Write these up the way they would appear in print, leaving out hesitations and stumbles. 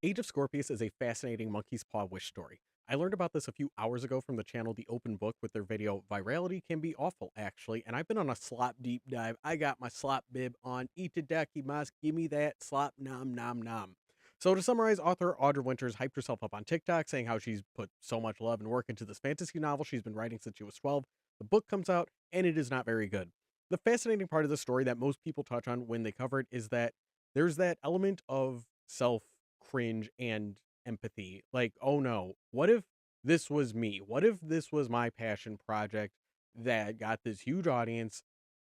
Age of Scorpius is a fascinating monkey's paw wish story. I learned about this a few hours ago from the channel The Open Book with their video Virality Can Be Awful, actually, and I've been on a slop deep dive. I got my slop bib on. Itadakimasu, give me that slop nom nom nom. So to summarize, author Audra Winters hyped herself up on TikTok, saying how she's put so much love and work into this fantasy novel she's been writing since she was 12. The book comes out, and it is not very good. The fascinating part of the story that most people touch on when they cover it is that there's that element of self cringe and empathy. Like, oh no, what if this was me? What if this was my passion project that got this huge audience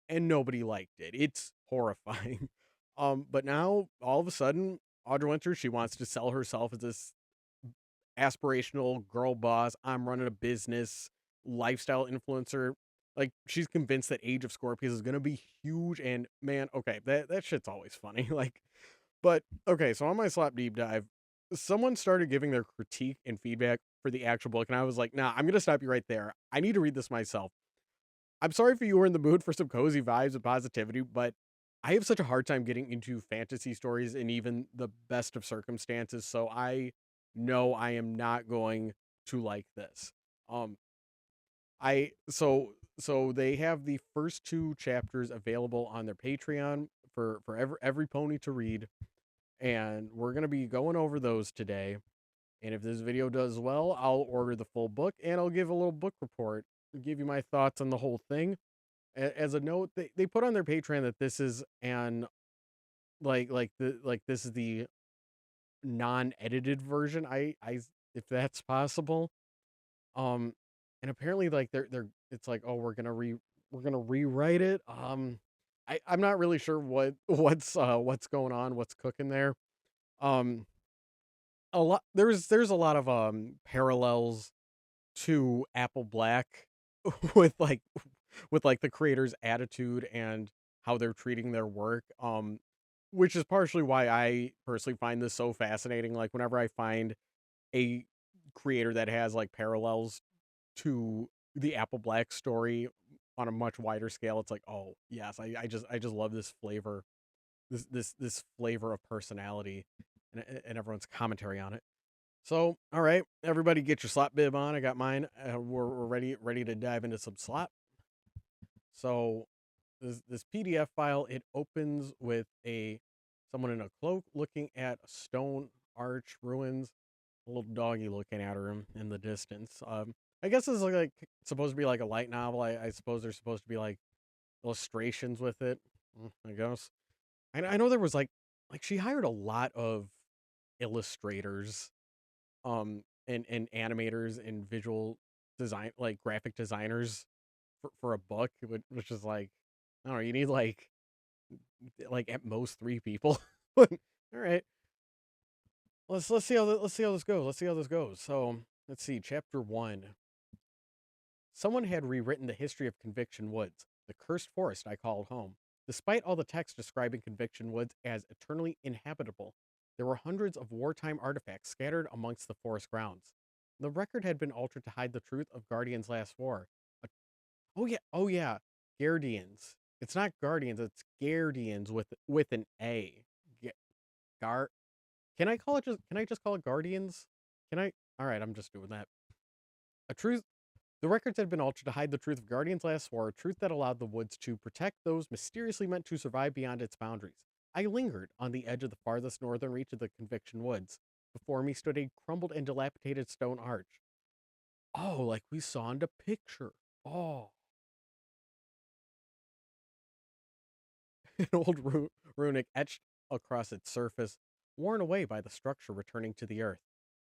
and nobody liked it? It's horrifying. But now all of a sudden, Audra Winter, she wants to sell herself as this aspirational girl boss. I'm running a business, lifestyle influencer. Like she's convinced that Age of Scorpius is gonna be huge, and man, okay, that shit's always funny. Like, but okay, so on my slap deep dive, someone started giving their critique and feedback for the actual book, and I was like, nah, I'm gonna stop you right there. I need to read this myself. I'm sorry if you were in the mood for some cozy vibes and positivity, but I have such a hard time getting into fantasy stories in even the best of circumstances, so I know I am not going to like this. Um I so they have the first two chapters available on their Patreon for every pony to read, and we're going to be going over those today. And if this video does well, I'll order the full book and I'll give a little book report, give you my thoughts on the whole thing. As a note, they put on their Patreon that this is an like this is the non-edited version. I if that's possible. Um and apparently like they're it's like, oh, we're gonna rewrite it. I'm not really sure what's going on, what's cooking there. Um a lot there's a lot of parallels to Apple Black with like the creator's attitude and how they're treating their work. Which is partially why I personally find this so fascinating. Like whenever I find a creator that has like parallels to the Apple Black story on a much wider scale, it's like, oh yes, I just love this flavor, this flavor of personality, and everyone's commentary on it. So, all right, everybody, get your slot bib on. I got mine. We're ready to dive into some slot. So, this PDF file, it opens with a someone in a cloak looking at a stone arch ruins. A little doggy looking at her in the distance. I guess this is like supposed to be like a light novel. I suppose there's supposed to be like illustrations with it. I guess. I know there was like she hired a lot of illustrators, and animators and visual design, like graphic designers for a book, which is like, I don't know, you need like at most three people. All right, let's see how let's see how this goes. Let's see how this goes. So let's see, chapter one. Someone had rewritten the history of Conviction Woods, the cursed forest I called home. Despite all the text describing Conviction Woods as eternally inhabitable, there were hundreds of wartime artifacts scattered amongst the forest grounds. The record had been altered to hide the truth of Guardian's last war. A- oh yeah, Guardians. It's not Guardians, it's Guardians with an A. Ga- Gar. Can I just call it Guardians? Can I? All right, I'm just doing that. A truth The records had been altered to hide the truth of Guardian's last war, a truth that allowed the woods to protect those mysteriously meant to survive beyond its boundaries. I lingered on the edge of the farthest northern reach of the Conviction Woods. Before me stood a crumbled and dilapidated stone arch. Oh, like we saw in the picture. Oh, an old runic etched across its surface, worn away by the structure returning to the earth.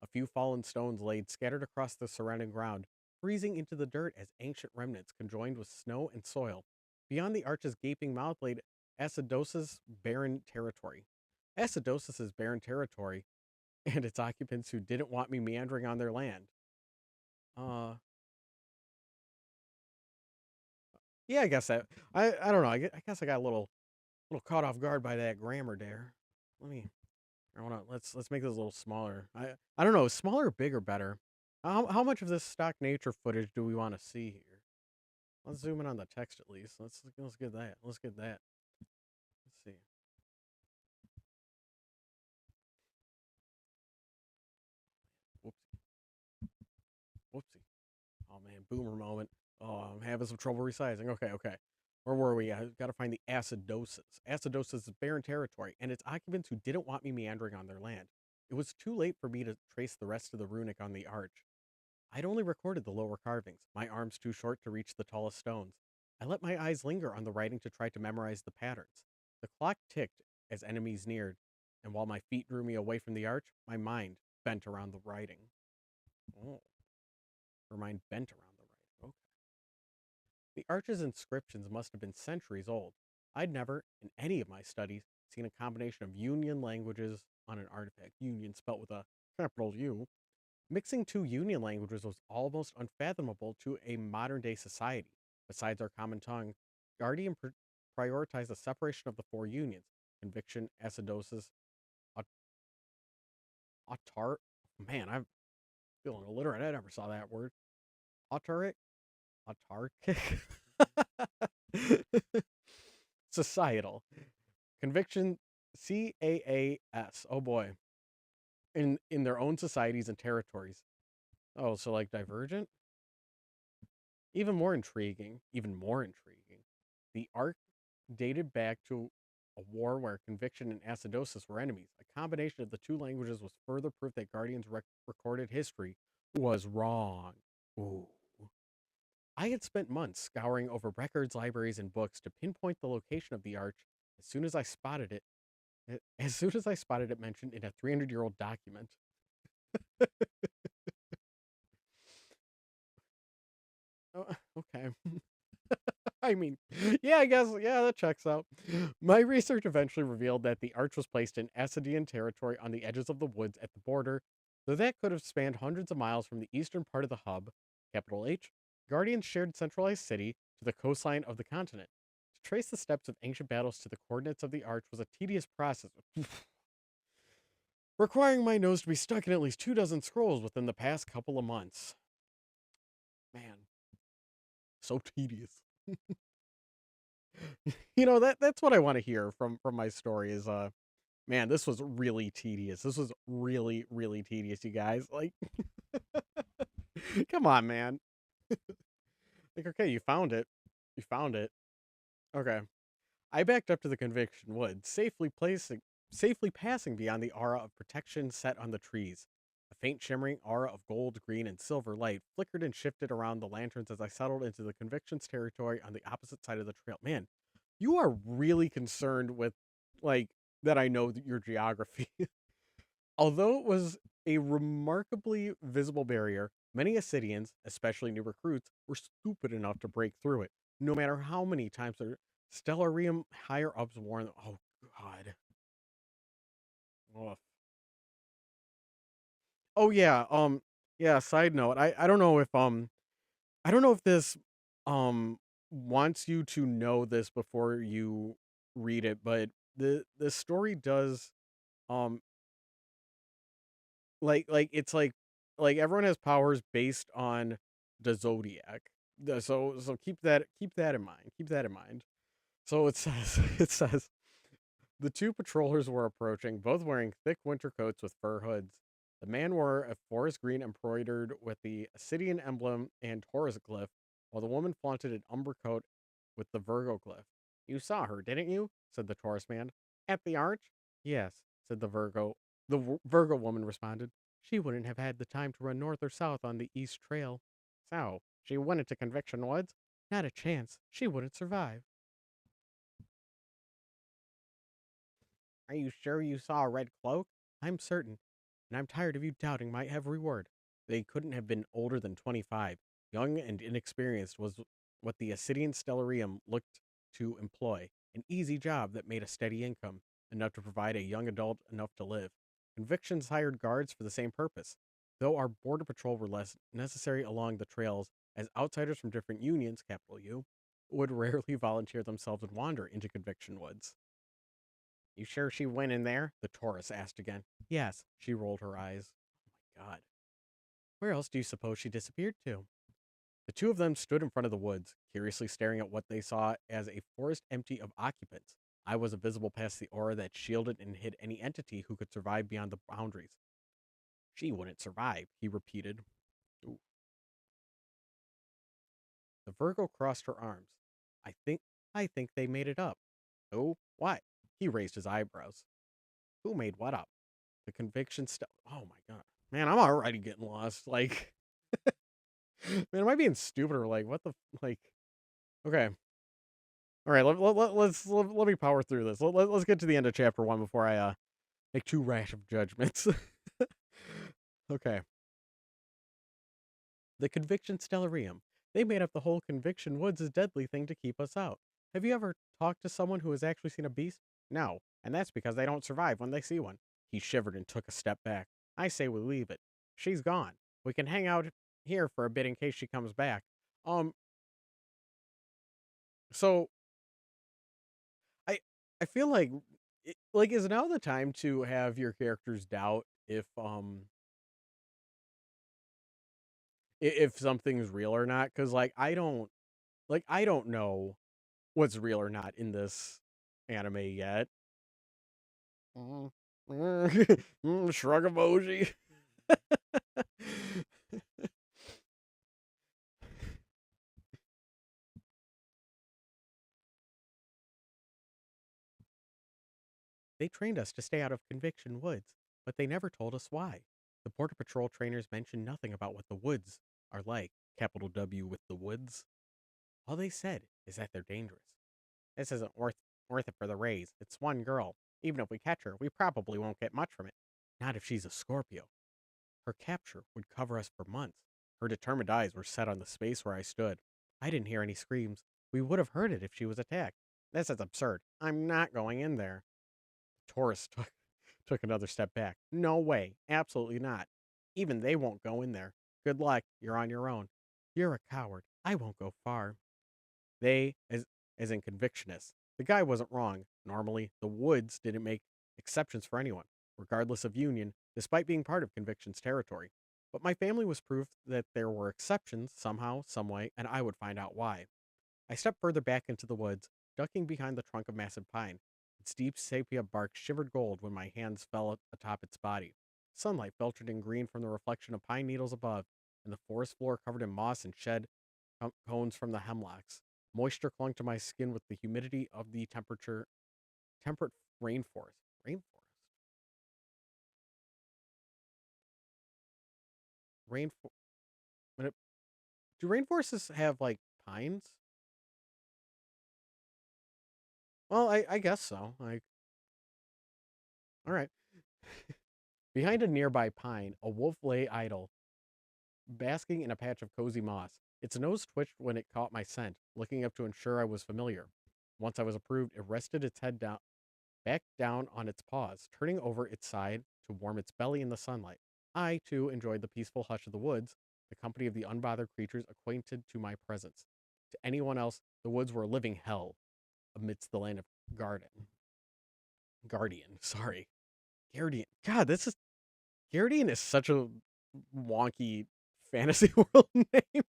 A few fallen stones laid scattered across the surrounding ground, freezing into the dirt as ancient remnants conjoined with snow and soil. Beyond the arch's gaping mouth laid Acidosis' barren territory. Acidosis' barren territory and its occupants who didn't want me meandering on their land. Uh, yeah, I guess I don't know. I guess I got a little caught off guard by that grammar there. Let me I wanna let's make this a little smaller. I don't know, is smaller or bigger better? How much of this stock nature footage do we want to see here? Let's zoom in on the text at least. Let's get that. Let's get that. Let's see. boomer moment. Oh, I'm having some trouble resizing. Okay. Where were we? I got to find the acidosis. Acidosis is barren territory, and its occupants who didn't want me meandering on their land. It was too late for me to trace the rest of the runic on the arch. I'd only recorded the lower carvings, my arms too short to reach the tallest stones. I let my eyes linger on the writing to try to memorize the patterns. The clock ticked as enemies neared, and while my feet drew me away from the arch, my mind bent around the writing. Oh, her mind bent around the writing. Okay. The arch's inscriptions must have been centuries old. I'd never, in any of my studies, seen a combination of Union languages on an artifact. Union spelt with a capital U. Mixing two Union languages was almost unfathomable to a modern day society. Besides our common tongue, Guardian prioritized the separation of the four unions: conviction, acidosis, aut- autar. Man, I'm feeling illiterate. I never saw that word. Autarkic? Autarkic? Societal. Conviction, CAAS. Oh boy. In their own societies and territories. Oh, so like divergent? Even more intriguing, the arc dated back to a war where conviction and acidosis were enemies. A combination of the two languages was further proof that Guardian's recorded history was wrong. Ooh. I had spent months scouring over records, libraries, and books to pinpoint the location of the arch as soon as I spotted it. As soon as I spotted it mentioned in a 300-year-old document. Oh, okay. I mean, yeah, I guess, yeah, that checks out. My research eventually revealed that the arch was placed in Ascidian territory on the edges of the woods at the border, though that could have spanned hundreds of miles from the eastern part of the hub, capital H, Guardian's shared centralized city, to the coastline of the continent. To trace the steps of ancient battles to the coordinates of the arch was a tedious process, requiring my nose to be stuck in at least 24 scrolls within the past couple of months. Man, so tedious. That's what I want to hear from my story is man, this was really tedious. This was really, really tedious, you guys. Like come on, man. Like, okay, you found it. You found it. Okay. I backed up to the conviction wood, safely passing beyond the aura of protection set on the trees. A faint shimmering aura of gold, green, and silver light flickered and shifted around the lanterns as I settled into the conviction's territory on the opposite side of the trail. Man, you are really concerned with, like, that I know your geography. Although it was a remarkably visible barrier, many Ascidians, especially new recruits, were stupid enough to break through it, no matter how many times their Stellarium higher ups warned them. Oh, God. Ugh. Oh, yeah. Yeah, side note. I don't know if this, um, wants you to know this before you read it, but the story does, um, like everyone has powers based on the zodiac. So keep that in mind. Keep that in mind. So it says it says the two patrollers were approaching, both wearing thick winter coats with fur hoods. The man wore a forest green embroidered with the Ascidian emblem and Taurus glyph, while the woman flaunted an umber coat with the Virgo glyph. You saw her, didn't you? Said the Taurus man. At the arch? Yes, said the Virgo. The Virgo woman responded. She wouldn't have had the time to run north or south on the East Trail. So, she went into Conviction Woods? Not a chance. She wouldn't survive. Are you sure you saw a red cloak? I'm certain, and I'm tired of you doubting my every word. They couldn't have been older than 25. Young and inexperienced was what the Ascidian Stellarium looked to employ. An easy job that made a steady income, enough to provide a young adult enough to live. Convictions hired guards for the same purpose, though our border patrol were less necessary along the trails, as outsiders from different unions, capital U, would rarely volunteer themselves and wander into Conviction Woods. You sure she went in there? The Taurus asked again. Yes, she rolled her eyes. Oh my God. Where else do you suppose she disappeared to? The two of them stood in front of the woods, curiously staring at what they saw as a forest empty of occupants. I was invisible past the aura that shielded and hid any entity who could survive beyond the boundaries. She wouldn't survive, he repeated. Ooh. The Virgo crossed her arms. I think I think they made it up. Oh, why? He raised his eyebrows. Who made what up? The conviction stuff. Oh my god. Man, I'm already getting lost. Like, man, am I being stupid or like, what the, like, okay. All right, let me power through this. Let's get to the end of chapter 1 before I make too rash of judgments. Okay. The Conviction Stellarium. They made up the whole Conviction Woods' deadly thing to keep us out. Have you ever talked to someone who has actually seen a beast? No, and that's because they don't survive when they see one. He shivered and took a step back. I say we leave it. She's gone. We can hang out here for a bit in case she comes back. Um, so I I feel like like is now the time to have your characters doubt if something's real or not, cuz like I don't know what's real or not in this anime yet. Mm. Shrug emoji. They trained us to stay out of Conviction Woods, but they never told us why. The Border Patrol trainers mentioned nothing about what the woods are like, capital W with the woods. All they said is that they're dangerous. This isn't worth it for the raise. It's one girl. Even if we catch her, we probably won't get much from it. Not if she's a Scorpio. Her capture would cover us for months. Her determined eyes were set on the space where I stood. I didn't hear any screams. We would have heard it if she was attacked. This is absurd. I'm not going in there. Taurus took another step back. No way. Absolutely not. Even they won't go in there. Good luck. You're on your own. You're a coward. I won't go far. They, as in convictionists. The guy wasn't wrong. Normally, the Woods didn't make exceptions for anyone, regardless of union, despite being part of Conviction's territory. But my family was proof that there were exceptions somehow, someway, and I would find out why. I stepped further back into the woods, ducking behind the trunk of massive pine. Its deep sepia bark shivered gold when my hands fell atop its body. Sunlight filtered in green from the reflection of pine needles above, and the forest floor covered in moss and shed cones from the hemlocks. Moisture clung to my skin with the humidity of the temperate rainforest. Rainforest. Rainforest. Do rainforests have like pines? Well, I guess so. Like, all right. Behind a nearby pine, a wolf lay idle, basking in a patch of cozy moss. Its nose twitched when it caught my scent, looking up to ensure I was familiar. Once I was approved, it rested its head back down on its paws, turning over its side to warm its belly in the sunlight. I, too, enjoyed the peaceful hush of the woods, the company of the unbothered creatures acquainted to my presence. To anyone else, the woods were a living hell amidst the land of Guardian. Sorry. Guardian. God, this is Guardian is such a wonky fantasy world name.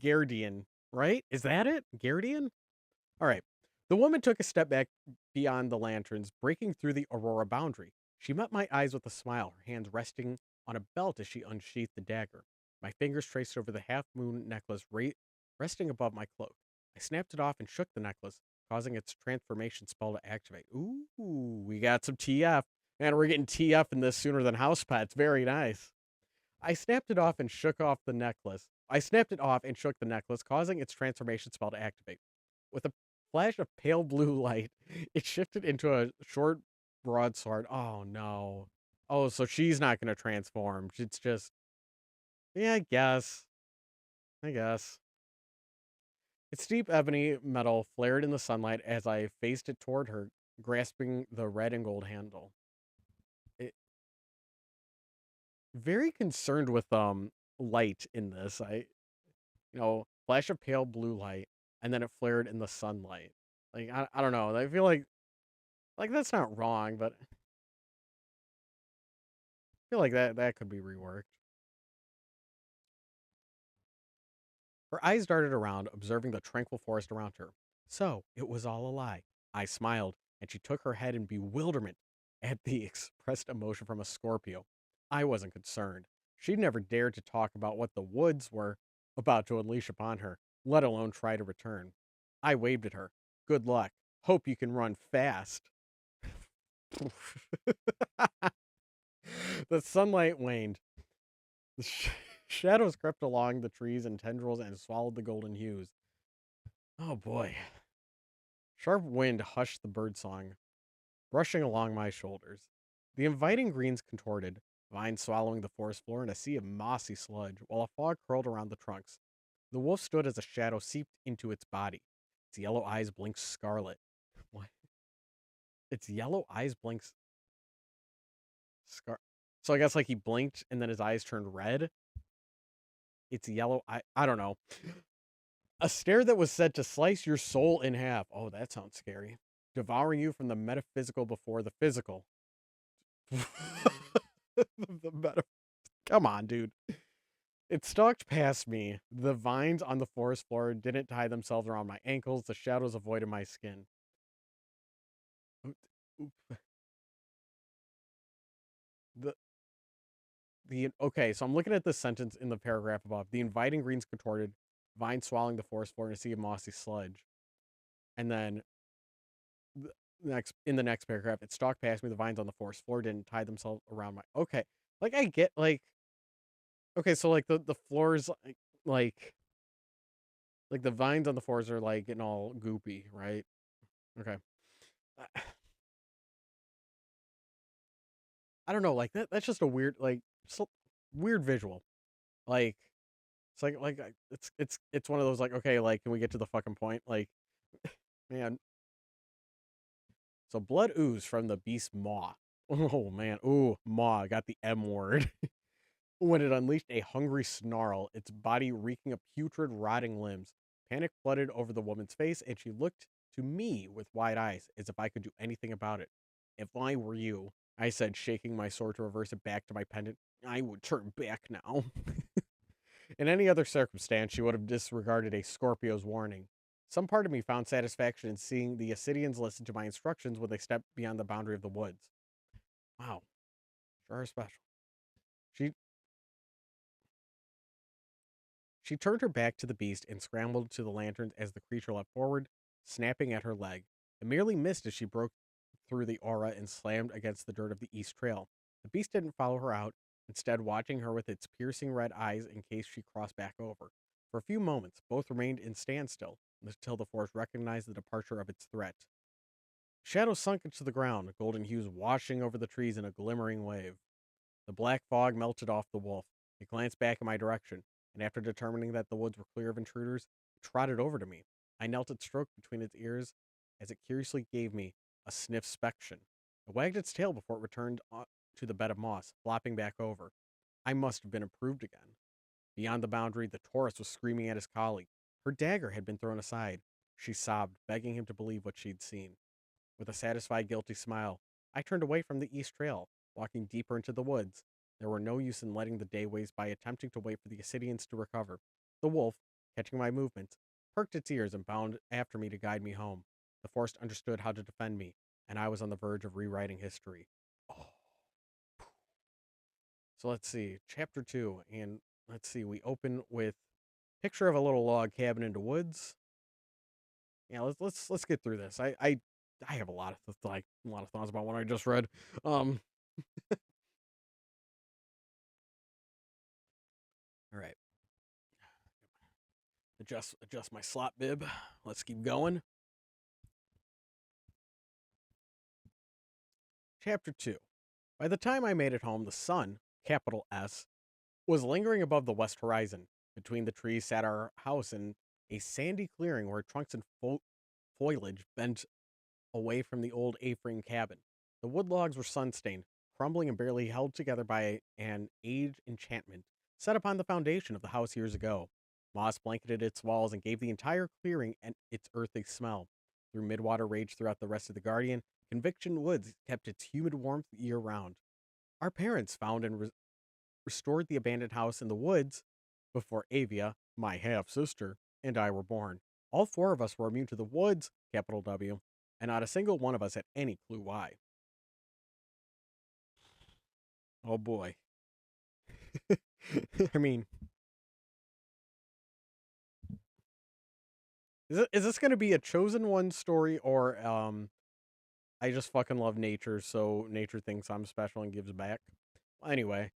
Guardian, right? Is that it? Guardian? All right. The woman took a step back beyond the lanterns, breaking through the aurora boundary. She met my eyes with a smile, her hands resting on a belt as she unsheathed the dagger. My fingers traced over the half-moon necklace resting above my cloak. I snapped it off and shook the necklace, causing its transformation spell to activate. Ooh, we got some TF. Man, we're getting TF in this sooner than house pets. Very nice. I snapped it off and shook off the necklace. I snapped it off and shook the necklace, causing its transformation spell to activate. With a flash of pale blue light, it shifted into a short broadsword. Oh no. Oh, so she's not going to transform. It's just, yeah, I guess. I guess. Its deep ebony metal flared in the sunlight as I faced it toward her, grasping the red and gold handle. It, very concerned with light in this. Flash of pale blue light, and then it flared in the sunlight. Like I don't know. I feel like that's not wrong, but I feel like that could be reworked. Her eyes darted around, observing the tranquil forest around her. So it was all a lie. I smiled, and she took her head in bewilderment at the expressed emotion from a Scorpio. I wasn't concerned. She'd never dared to talk about what the woods were about to unleash upon her, let alone try to return. I waved at her. Good luck. Hope you can run fast. The sunlight waned. The shadows crept along the trees and tendrils and swallowed the golden hues. Oh boy. Sharp wind hushed the birdsong, brushing along my shoulders. The inviting greens contorted, vines swallowing the forest floor in a sea of mossy sludge, while a fog curled around the trunks. The wolf stood as a shadow seeped into its body. Its yellow eyes blinked scarlet. What? Its yellow eyes blinked scar. So I guess like he blinked and then his eyes turned red. Its yellow eye. I don't know. A stare that was said to slice your soul in half. Oh, that sounds scary. Devouring you from the metaphysical before the physical. the meta- Come on, dude. It stalked past me. The vines on the forest floor didn't tie themselves around my ankles. The shadows avoided my skin. Oop, oop. The okay, so I'm looking at this sentence in the paragraph above. The inviting greens contorted, vines swallowing the forest floor in a sea of mossy sludge. And then in the next paragraph, it stalked past me. The vines on the forest floor didn't tie themselves around my. Okay, like I get like. Okay, so like the floors like like the vines on the floors are like getting all goopy, right? Okay. I don't know, like that's just a weird like so weird visual. Like it's it's one of those like okay, like can we get to the fucking point? Like man, so blood oozed from the beast's maw. Oh man, ooh, maw got the M word. When it unleashed a hungry snarl, its body reeking of putrid, rotting limbs. Panic flooded over the woman's face, and she looked to me with wide eyes, as if I could do anything about it. If I were you, I said, shaking my sword to reverse it back to my pendant, I would turn back now. In any other circumstance, she would have disregarded a Scorpio's warning. Some part of me found satisfaction in seeing the Ascidians listen to my instructions when they stepped beyond the boundary of the woods. Wow, sure special. She She turned her back to the beast and scrambled to the lanterns as the creature leapt forward, snapping at her leg. It merely missed as she broke through the aura and slammed against the dirt of the east trail. The beast didn't follow her out, instead watching her with its piercing red eyes in case she crossed back over. For a few moments, both remained in standstill until the forest recognized the departure of its threat. Shadows sunk into the ground, golden hues washing over the trees in a glimmering wave. The black fog melted off the wolf. It glanced back in my direction, and after determining that the woods were clear of intruders, it trotted over to me. I knelt and stroked between its ears as it curiously gave me a sniffspection. It wagged its tail before it returned to the bed of moss, flopping back over. I must have been improved again. Beyond the boundary, the Taurus was screaming at his colleague. Her dagger had been thrown aside. She sobbed, begging him to believe what she'd seen. With a satisfied, guilty smile, I turned away from the east trail, walking deeper into the woods. There were no use in letting the day waste by attempting to wait for the Ascidians to recover. The wolf, catching my movements, perked its ears and bounded after me to guide me home. The forest understood how to defend me, and I was on the verge of rewriting history. Oh. So let's see, chapter 2, and let's see, we open with picture of a little log cabin in the woods. Yeah, let's get through this. I have a lot of a lot of thoughts about what I just read. Um, all right, adjust my slot bib. Let's keep going. Chapter 2. By the time I made it home, the sun, capital S, was lingering above the west horizon. Between the trees sat our house in a sandy clearing where trunks and foliage bent away from the old A-frame cabin. The wood logs were sun-stained, crumbling and barely held together by an aged enchantment set upon the foundation of the house years ago. Moss blanketed its walls and gave the entire clearing its earthy smell. Through Midwater raged throughout the rest of the Guardian, Conviction Woods kept its humid warmth year-round. Our parents found and restored the abandoned house in the woods before Avia, my half-sister, and I were born. All four of us were immune to the woods, capital W, and not a single one of us had any clue why. Oh boy. I mean, Is this gonna be a chosen one story or I just fucking love nature, so nature thinks I'm special and gives back? Well, anyway,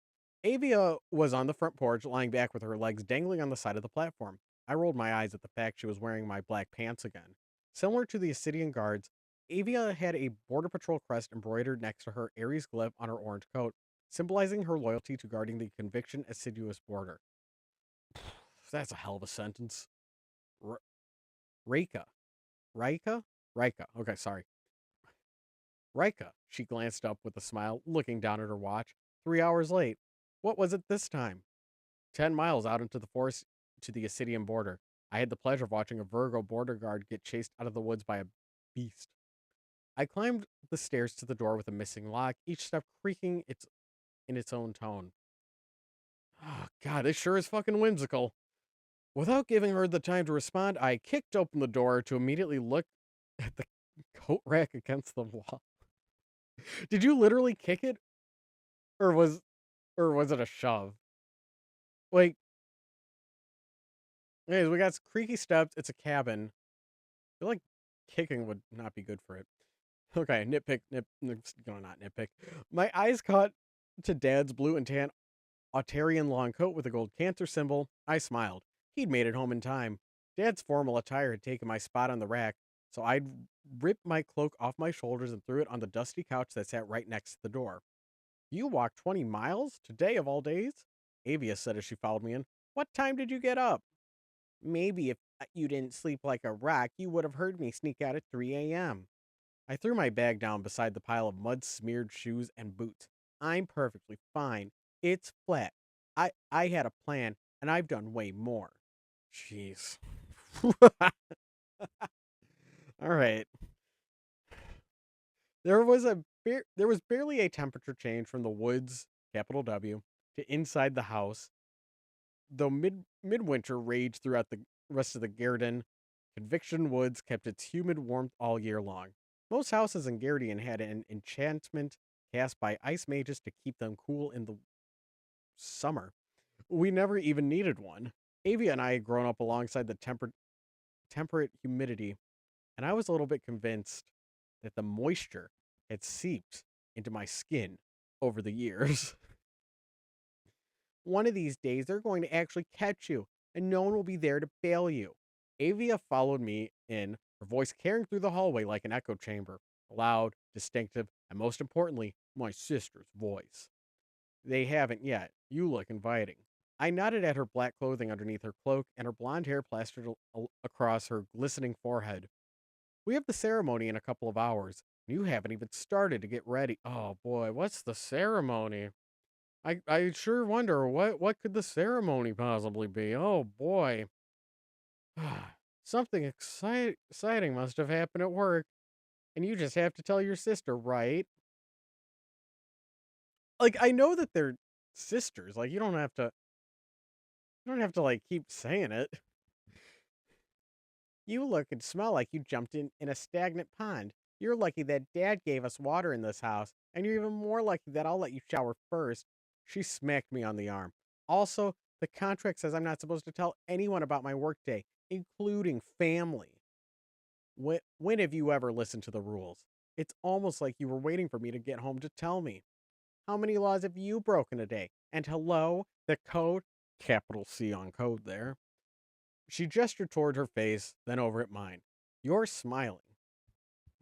Avia was on the front porch, lying back with her legs dangling on the side of the platform. I rolled my eyes at the fact she was wearing my black pants again. Similar to the Ascidian guards, Avia had a Border Patrol crest embroidered next to her Ares glyph on her orange coat, symbolizing her loyalty to guarding the conviction assiduous border. That's a hell of a sentence. R- Reika. Rika? Rika. Okay, sorry. Rika. She glanced up with a smile, looking down at her watch. 3 hours late. What was it this time? 10 miles out into the forest to the Ascidian border. I had the pleasure of watching a Virgo border guard get chased out of the woods by a beast. I climbed the stairs to the door with a missing lock, each step creaking in its own tone. Oh, God, this sure is fucking whimsical. Without giving her the time to respond, I kicked open the door to immediately look at the coat rack against the wall. Did you literally kick it, or was it a shove? Like, anyways, we got creaky steps. It's a cabin. I feel like kicking would not be good for it. Okay, not nitpick. My eyes caught to Dad's blue and tan Autarian long coat with a gold cancer symbol. I smiled. He'd made it home in time. Dad's formal attire had taken my spot on the rack, so I'd ripped my cloak off my shoulders and threw it on the dusty couch that sat right next to the door. You walked 20 miles? Today of all days? Avia said as she followed me in. What time did you get up? Maybe if you didn't sleep like a rock, you would have heard me sneak out at 3 a.m. I threw my bag down beside the pile of mud-smeared shoes and boots. I'm perfectly fine. It's flat. I had a plan, and I've done way more. Jeez. All right. There was barely a temperature change from the woods, capital W, to inside the house. Though midwinter raged throughout the rest of the Garden, Conviction Woods kept its humid warmth all year long. Most houses in Gardian had an enchantment cast by ice mages to keep them cool in the summer. We never even needed one. Avia and I had grown up alongside the temperate humidity, and I was a little bit convinced that the moisture had seeped into my skin over the years. One of these days, they're going to actually catch you, and no one will be there to bail you. Avia followed me in, her voice carrying through the hallway like an echo chamber. Loud, distinctive, and most importantly, my sister's voice. They haven't yet. You look inviting. I nodded at her black clothing underneath her cloak and her blonde hair plastered across her glistening forehead. We have the ceremony in a couple of hours. You haven't even started to get ready. Oh boy, what's the ceremony? I sure wonder what could the ceremony possibly be? Oh boy. Something exciting must have happened at work, and you just have to tell your sister, right? Like I know that they're sisters. Like you don't have to like keep saying it. You look and smell like you jumped in a stagnant pond. You're lucky that Dad gave us water in this house, and you're even more lucky that I'll let you shower first. She smacked me on the arm. Also, the contract says I'm not supposed to tell anyone about my workday, including family. When have you ever listened to the rules? It's almost like you were waiting for me to get home to tell me. How many laws have you broken a day? And hello, the code, capital C on code there. She gestured toward her face, then over at mine. You're smiling.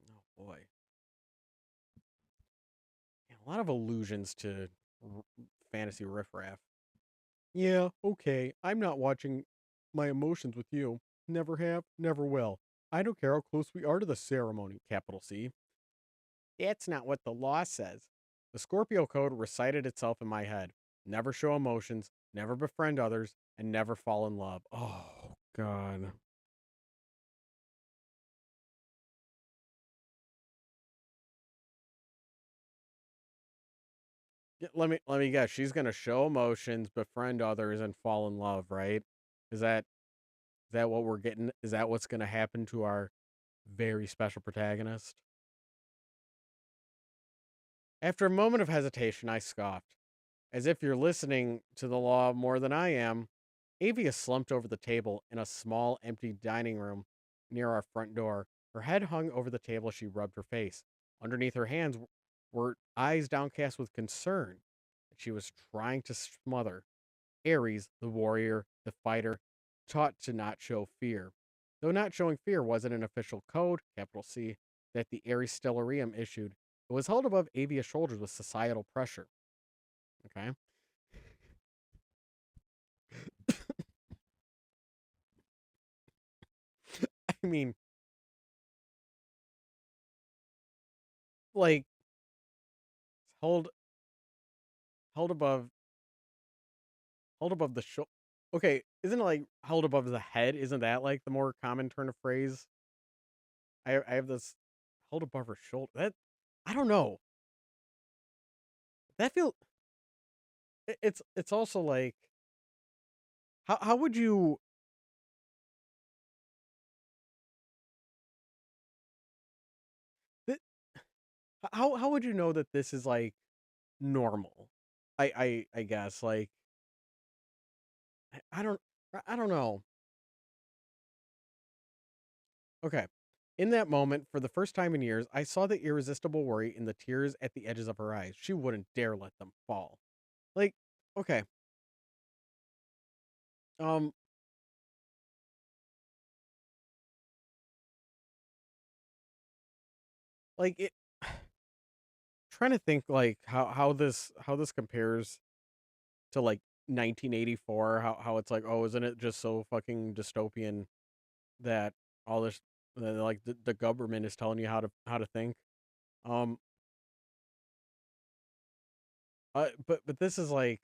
Oh boy. Yeah, a lot of allusions to fantasy riffraff. Yeah, okay. I'm not watching my emotions with you. Never have, never will. I don't care how close we are to the ceremony, capital C. That's not what the law says. The Scorpio Code recited itself in my head. Never show emotions, never befriend others, and never fall in love. Oh, God. Yeah, let me guess. She's gonna show emotions, befriend others, and fall in love, right? Is that what we're getting? Is that what's gonna happen to our very special protagonist? After a moment of hesitation, I scoffed. As if you're listening to the law more than I am. Avia slumped over the table in a small, empty dining room. near our front door. Her head hung over the table as she rubbed her face. Underneath her hands were eyes downcast with concern that she was trying to smother. Ares, the warrior, the fighter, taught to not show fear. Though not showing fear wasn't an official code, capital C, that the Ares Stellarium issued, it was held above Avia's shoulders with societal pressure. Okay? I mean, like, hold held above held above the shoulder. Okay, isn't it like held above the head? Isn't that like the more common turn of phrase? I have this held above her shoulder. That I don't know. That feel it's also like how would you th- how would you know that this is like normal? I guess like I don't I don't know. Okay. In that moment, for the first time in years, I saw the irresistible worry in the tears at the edges of her eyes. She wouldn't dare let them fall. Like, okay. Um like it trying to think like how this compares to like 1984, how it's like, oh, isn't it just so fucking dystopian that all this like the government is telling you how to think. Um but this is like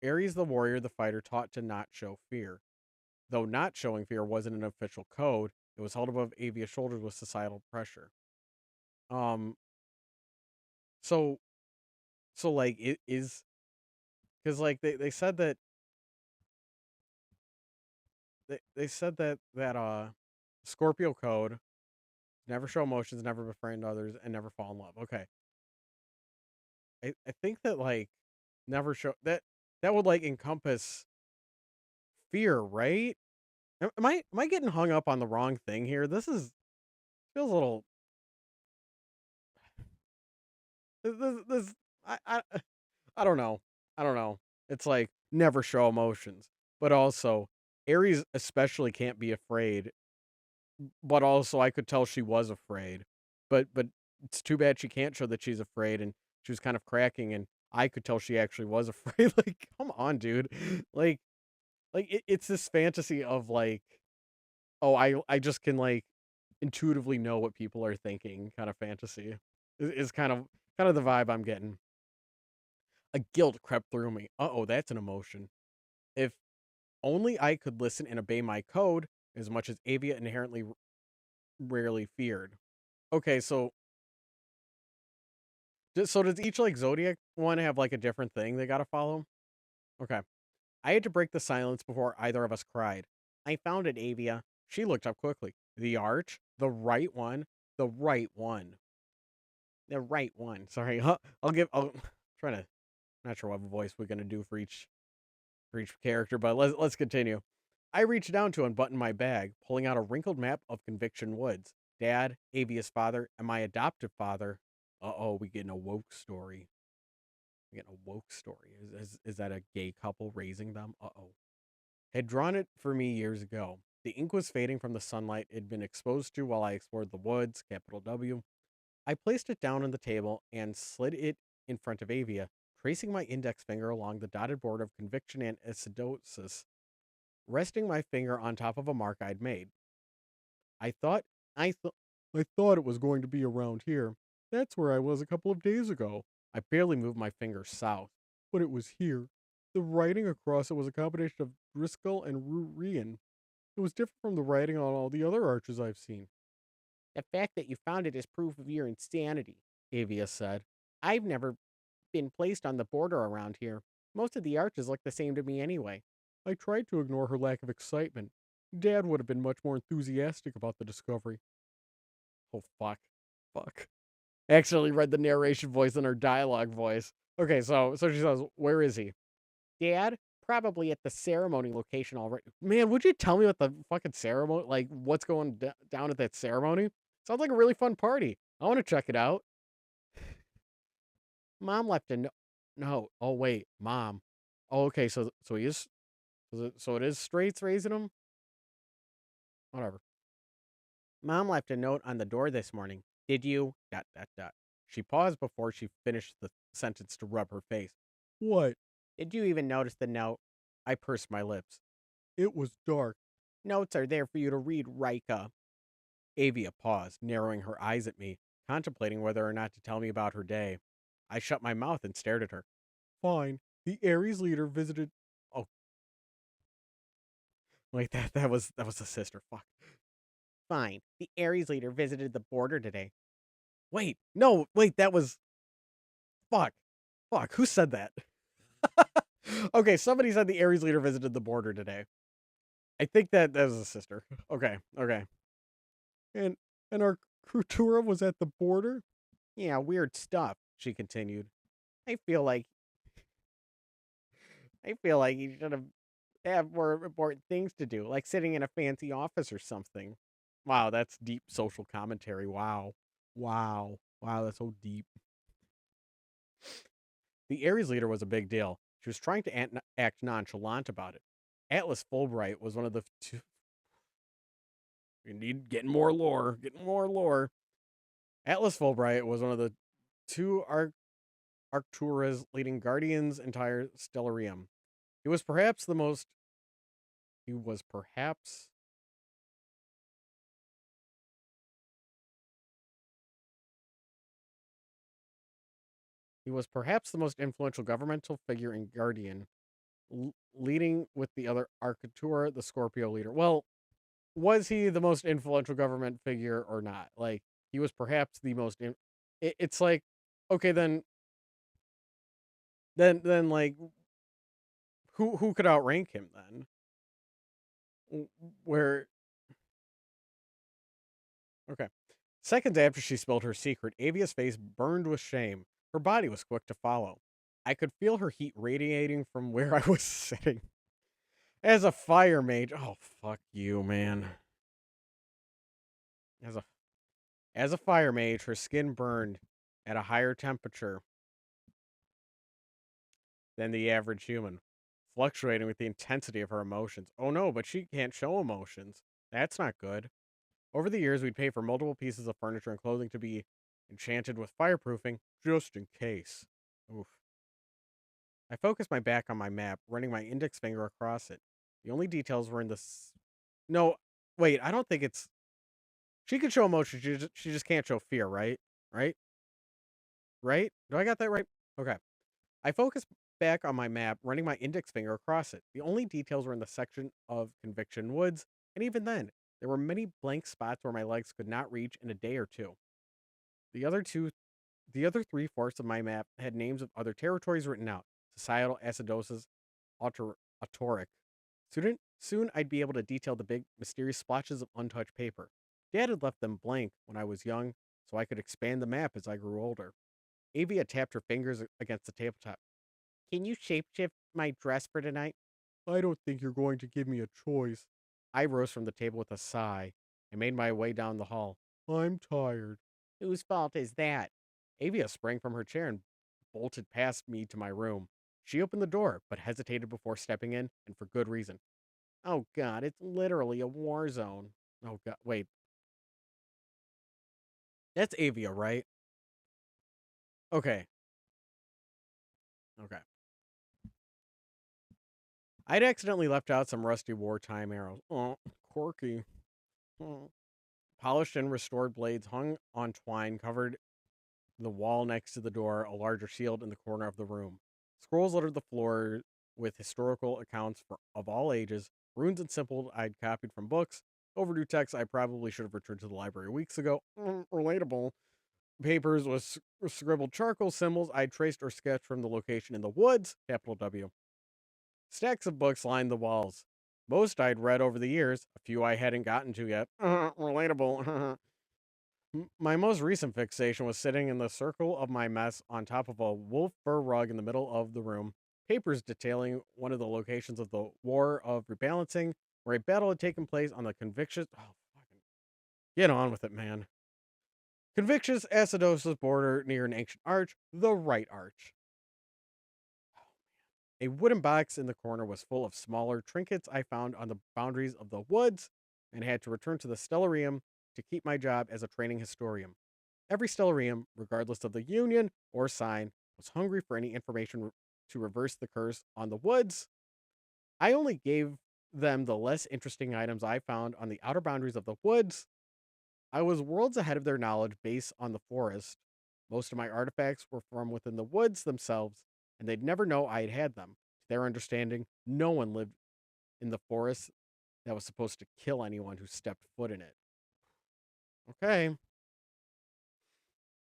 Ares the warrior, the fighter taught to not show fear. Though not showing fear wasn't an official code, it was held above Avia's shoulders with societal pressure. Um so like it is because like they said that they said that Scorpio code, never show emotions, never befriend others, and never fall in love. Okay. I think that like never show that would like encompass fear, right? Am I getting hung up on the wrong thing here? This is feels a little this I don't know. I don't know. It's like never show emotions, but also Aries especially can't be afraid. But also I could tell she was afraid. But it's too bad she can't show that she's afraid, and she was kind of cracking, and I could tell she actually was afraid. Like, come on, dude. Like it's this fantasy of like, oh, I just can like intuitively know what people are thinking kind of fantasy is kind of the vibe I'm getting. A guilt crept through me. Uh-oh, that's an emotion. If only I could listen and obey my code as much as Avia inherently rarely feared. Okay, so so does each like zodiac one have like a different thing they gotta follow? Okay. I had to break the silence before either of us cried. I found it, Avia. She looked up quickly. The arch? The right one? The right one. The right one. Sorry. I'll try to not sure what voice we're gonna do for each character, but let's continue. I reached down to unbutton my bag, pulling out a wrinkled map of Conviction Woods. Dad, Avia's father, and my adoptive father. Uh-oh, we getting a woke story. We getting a woke story. Is that a gay couple raising them? Uh-oh. Had drawn it for me years ago. The ink was fading from the sunlight it had been exposed to while I explored the woods, capital W. I placed it down on the table and slid it in front of Avia, tracing my index finger along the dotted board of conviction and acidosis, resting my finger on top of a mark I'd made. I thought I thought it was going to be around here. That's where I was a couple of days ago. I barely moved my finger south, but it was here. The writing across it was a combination of Driscoll and Rurian. It was different from the writing on all the other arches I've seen. The fact that you found it is proof of your insanity, Avia said. I've never been placed on the border around here. Most of the arches look the same to me anyway. I tried to ignore her lack of excitement. Dad would have been much more enthusiastic about the discovery. Oh, fuck. Fuck. I actually read the narration voice in her dialogue voice. Okay, so she says, where is he? Dad, probably at the ceremony location already. Man, would you tell me what the fucking ceremony, like what's going down at that ceremony? Sounds like a really fun party. I want to check it out. Mom left a no. Oh wait, mom. Oh, okay. So he is. So it is straights raising him. Whatever. Mom left a note on the door this morning. Did you? Dot dot dot. She paused before she finished the sentence to rub her face. What? Did you even notice the note? I pursed my lips. It was dark. Notes are there for you to read, Rika. Avia paused, narrowing her eyes at me, contemplating whether or not to tell me about her day. I shut my mouth and stared at her. Fine. The Ares leader visited. Oh, wait, that was a sister. Fuck. Fine. The Ares leader visited the border today. Wait, no, wait, that was. Fuck. Fuck, who said that? Okay, somebody said the Ares leader visited the border today. I think that was a sister. Okay, okay. And our Krutura was at the border? Yeah, weird stuff, she continued. I feel like you should have more important things to do, like sitting in a fancy office or something. Wow, that's deep social commentary. Wow. Wow. Wow, that's so deep. The Ares leader was a big deal. She was trying to act nonchalant about it. Atlas Fulbright was one of the two. Indeed, getting more lore. Getting more lore. Atlas Fulbright was one of the two Arcturas leading Guardian's entire stellarium. He was perhaps the most. He was perhaps. He was perhaps the most influential governmental figure in Guardian, leading with the other Arctura, the Scorpio leader. Well, was he the most influential government figure or not? Like, he was perhaps the most. It's like, okay, then, like, who could outrank him then? Where okay. Seconds after she spilled her secret, Avia's face burned with shame. Her body was quick to follow. I could feel her heat radiating from where I was sitting. As a fire mage, oh fuck you, man. As a fire mage, her skin burned at a higher temperature than the average human, fluctuating with the intensity of her emotions. Oh no, but she can't show emotions. That's not good. Over the years, we'd pay for multiple pieces of furniture and clothing to be enchanted with fireproofing, just in case. Oof. I focused my back on my map, running my index finger across it. The only details were in the. No, wait, I don't think it's. She can show emotion, she just can't show fear, right? Right? Right? Do I got that right? Okay. I focused back on my map, running my index finger across it. The only details were in the section of Conviction Woods, and even then, there were many blank spots where my legs could not reach in a day or two. The other 3/4 of my map had names of other territories written out: societal, acidosis, autoric. Soon I'd be able to detail the big, mysterious splotches of untouched paper. Dad had left them blank when I was young, so I could expand the map as I grew older. Avia tapped her fingers against the tabletop. Can you shapeshift my dress for tonight? I don't think you're going to give me a choice. I rose from the table with a sigh and made my way down the hall. I'm tired. Whose fault is that? Avia sprang from her chair and bolted past me to my room. She opened the door, but hesitated before stepping in, and for good reason. Oh god, it's literally a war zone. Oh god, wait. That's Avia, right? Okay. Okay. I'd accidentally left out some rusty wartime arrows. Oh, quirky. Oh. Polished and restored blades hung on twine covered the wall next to the door, a larger shield in the corner of the room. Scrolls littered the floor with historical accounts of all ages, runes and symbols I'd copied from books, overdue texts I probably should have returned to the library weeks ago. Relatable. Papers with scribbled charcoal symbols I'd traced or sketched from the location in the woods, capital W. Stacks of books lined the walls. Most I'd read over the years, a few I hadn't gotten to yet. Relatable. My most recent fixation was sitting in the circle of my mess on top of a wolf fur rug in the middle of the room, papers detailing one of the locations of the War of Rebalancing, where a battle had taken place on the Convictious. Oh, fucking get on with it, man. Convictious acidosis border near an ancient arch, the Right Arch. A wooden box in the corner was full of smaller trinkets I found on the boundaries of the woods and had to return to the stellarium to keep my job as a training historian. Every stellarium, regardless of the union or sign, was hungry for any information to reverse the curse on the woods. I only gave them the less interesting items I found on the outer boundaries of the woods. I was worlds ahead of their knowledge based on the forest. Most of my artifacts were from within the woods themselves, and they'd never know I had had them. To their understanding, no one lived in the forest that was supposed to kill anyone who stepped foot in it. Okay.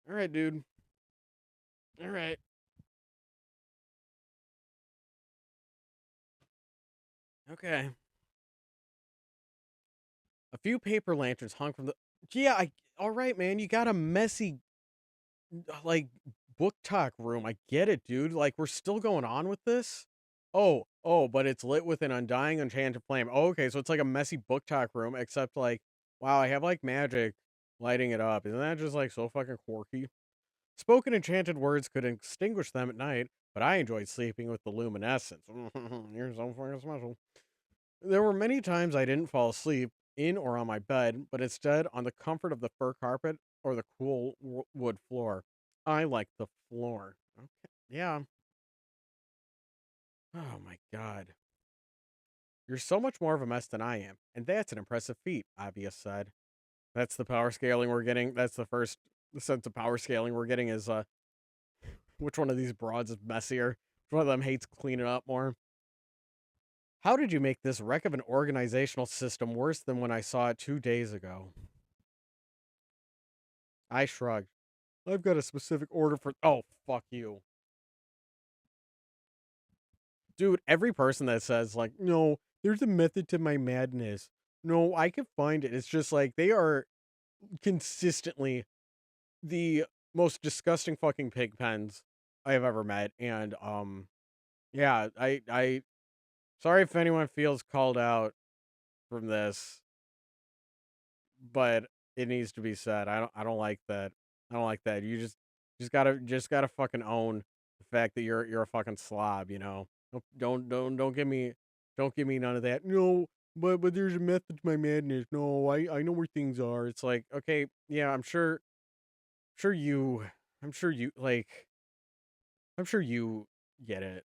All right, dude. All right. Okay. A few paper lanterns hung from the. Yeah, all right, man. You got a messy, like, book talk room. I get it, dude. Like, we're still going on with this? Oh, but it's lit with an undying, enchanted flame. Oh, okay, so it's like a messy book talk room, except, like, wow, I have, like, magic lighting it up. Isn't that just, like, so fucking quirky? Spoken enchanted words could extinguish them at night, but I enjoyed sleeping with the luminescence. You're so fucking special. There were many times I didn't fall asleep in or on my bed, but instead on the comfort of the fur carpet or the cool wood floor. I like the floor. Okay. Yeah. Oh my god. You're so much more of a mess than I am, and that's an impressive feat, Obvious said. That's the power scaling we're getting. That's the first sense of power scaling we're getting is which one of these broads is messier? Which one of them hates cleaning up more? How did you make this wreck of an organizational system worse than when I saw it 2 days ago? I shrugged. I've got a specific order for. Oh, fuck you. Dude, every person that says, like, no, there's a method to my madness. No, I can find it. It's just like they are consistently the most disgusting fucking pig pens I have ever met. And, yeah, sorry if anyone feels called out from this, but it needs to be said. I don't like that. I don't like that. You just gotta fucking own the fact that you're a fucking slob, you know. Don't give me none of that. No, but there's a method to my madness. No, I know where things are. It's like, okay, yeah, sure you I'm sure you like I'm sure you get it.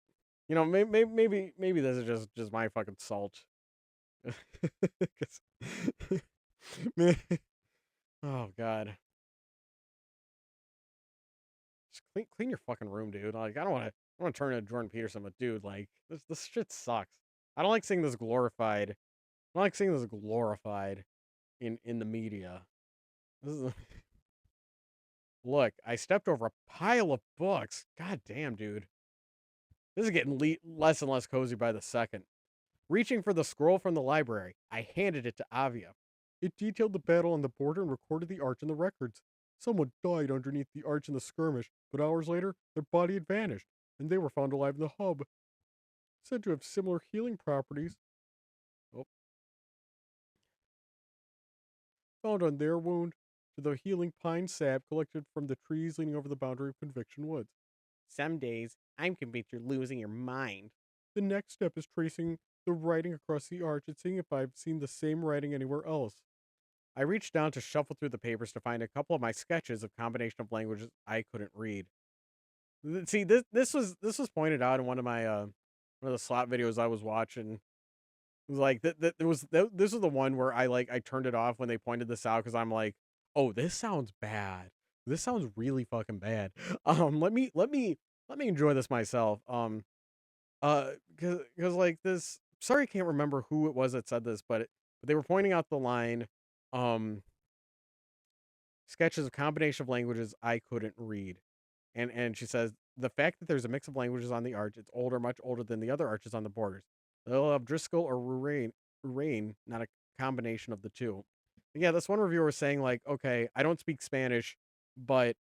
You know, maybe this is just my fucking salt. 'Cause- man, oh god. Just clean your fucking room, dude. Like, I don't want to turn into Jordan Peterson, but dude, like, this shit sucks. I don't like seeing this glorified. I don't like seeing this glorified in the media. This is look. I stepped over a pile of books. God damn, dude. This is getting less and less cozy by the second. Reaching for the scroll from the library, I handed it to Avia. It detailed the battle on the border and recorded the arch in the records. Someone died underneath the arch in the skirmish, but hours later, their body had vanished, and they were found alive in the hub. Said to have similar healing properties. Oh, found on their wound to the healing pine sap collected from the trees leaning over the boundary of Conviction Woods. Some days, I'm convinced you're losing your mind. The next step is tracing the writing across the arch and seeing if I've seen the same writing anywhere else. I reached down to shuffle through the papers to find a couple of my sketches of combination of languages I couldn't read. See, this was pointed out in one of the slot videos I was watching. It was like this was the one where I turned it off when they pointed this out because I'm like, oh, this sounds bad. This sounds really fucking bad. Let me enjoy this myself. Because like this. Sorry, I can't remember who it was that said this, but they were pointing out the line, um, sketches of combination of languages I couldn't read. And she says the fact that there's a mix of languages on the arch, it's older, much older than the other arches on the borders. They'll have Driscoll or Rain, not a combination of the two. And yeah, this one reviewer was saying like, okay, I don't speak Spanish, but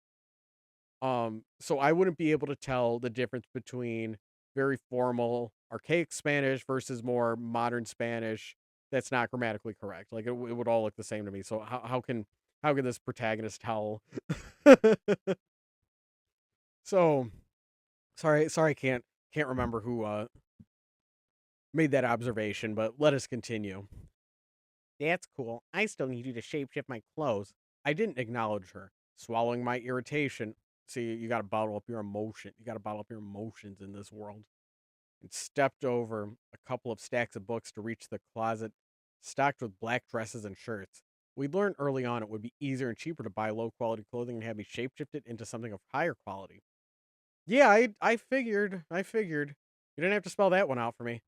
so I wouldn't be able to tell the difference between very formal, archaic Spanish versus more modern Spanish that's not grammatically correct. Like it would all look the same to me. So how can this protagonist tell? So sorry, I can't remember who made that observation, but let us continue. That's cool. I still need you to shapeshift my clothes. I didn't acknowledge her, swallowing my irritation. See, you got to bottle up your emotion. You got to bottle up your emotions in this world. And stepped over a couple of stacks of books to reach the closet stocked with black dresses and shirts. We learned early on it would be easier and cheaper to buy low quality clothing and have me shapeshifted into something of higher quality. Yeah, I figured. I figured. You didn't have to spell that one out for me.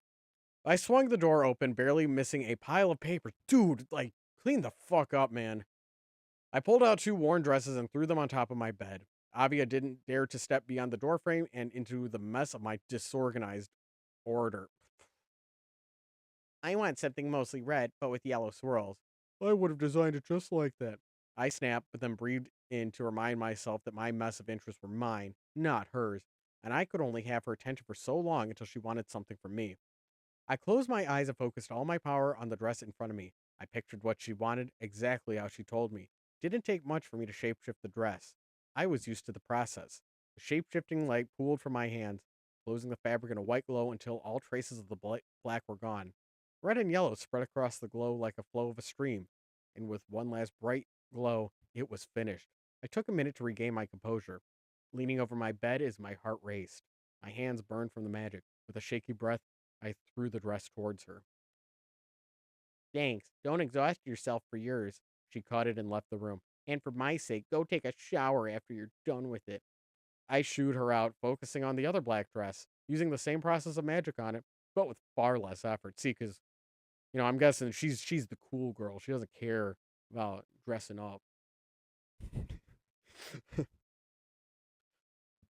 I swung the door open, barely missing a pile of papers. Dude, like, clean the fuck up, man. I pulled out two worn dresses and threw them on top of my bed. Avia didn't dare to step beyond the doorframe and into the mess of my disorganized order. I want something mostly red, but with yellow swirls. I would have designed it just like that. I snapped, but then breathed in to remind myself that my mess of interests were mine, not hers, and I could only have her attention for so long until she wanted something from me. I closed my eyes and focused all my power on the dress in front of me. I pictured what she wanted exactly how she told me. Didn't take much for me to shapeshift the dress. I was used to the process. The shapeshifting light pooled from my hands, closing the fabric in a white glow until all traces of the black were gone. Red and yellow spread across the glow like a flow of a stream, and with one last bright glow, it was finished. I took a minute to regain my composure. Leaning over my bed as my heart raced. My hands burned from the magic. With a shaky breath, I threw the dress towards her. Thanks. Don't exhaust yourself for yours. She caught it and left the room. And for my sake, go take a shower after you're done with it. I shooed her out, focusing on the other black dress, using the same process of magic on it, but with far less effort. See, because I'm guessing she's the cool girl. She doesn't care about dressing up.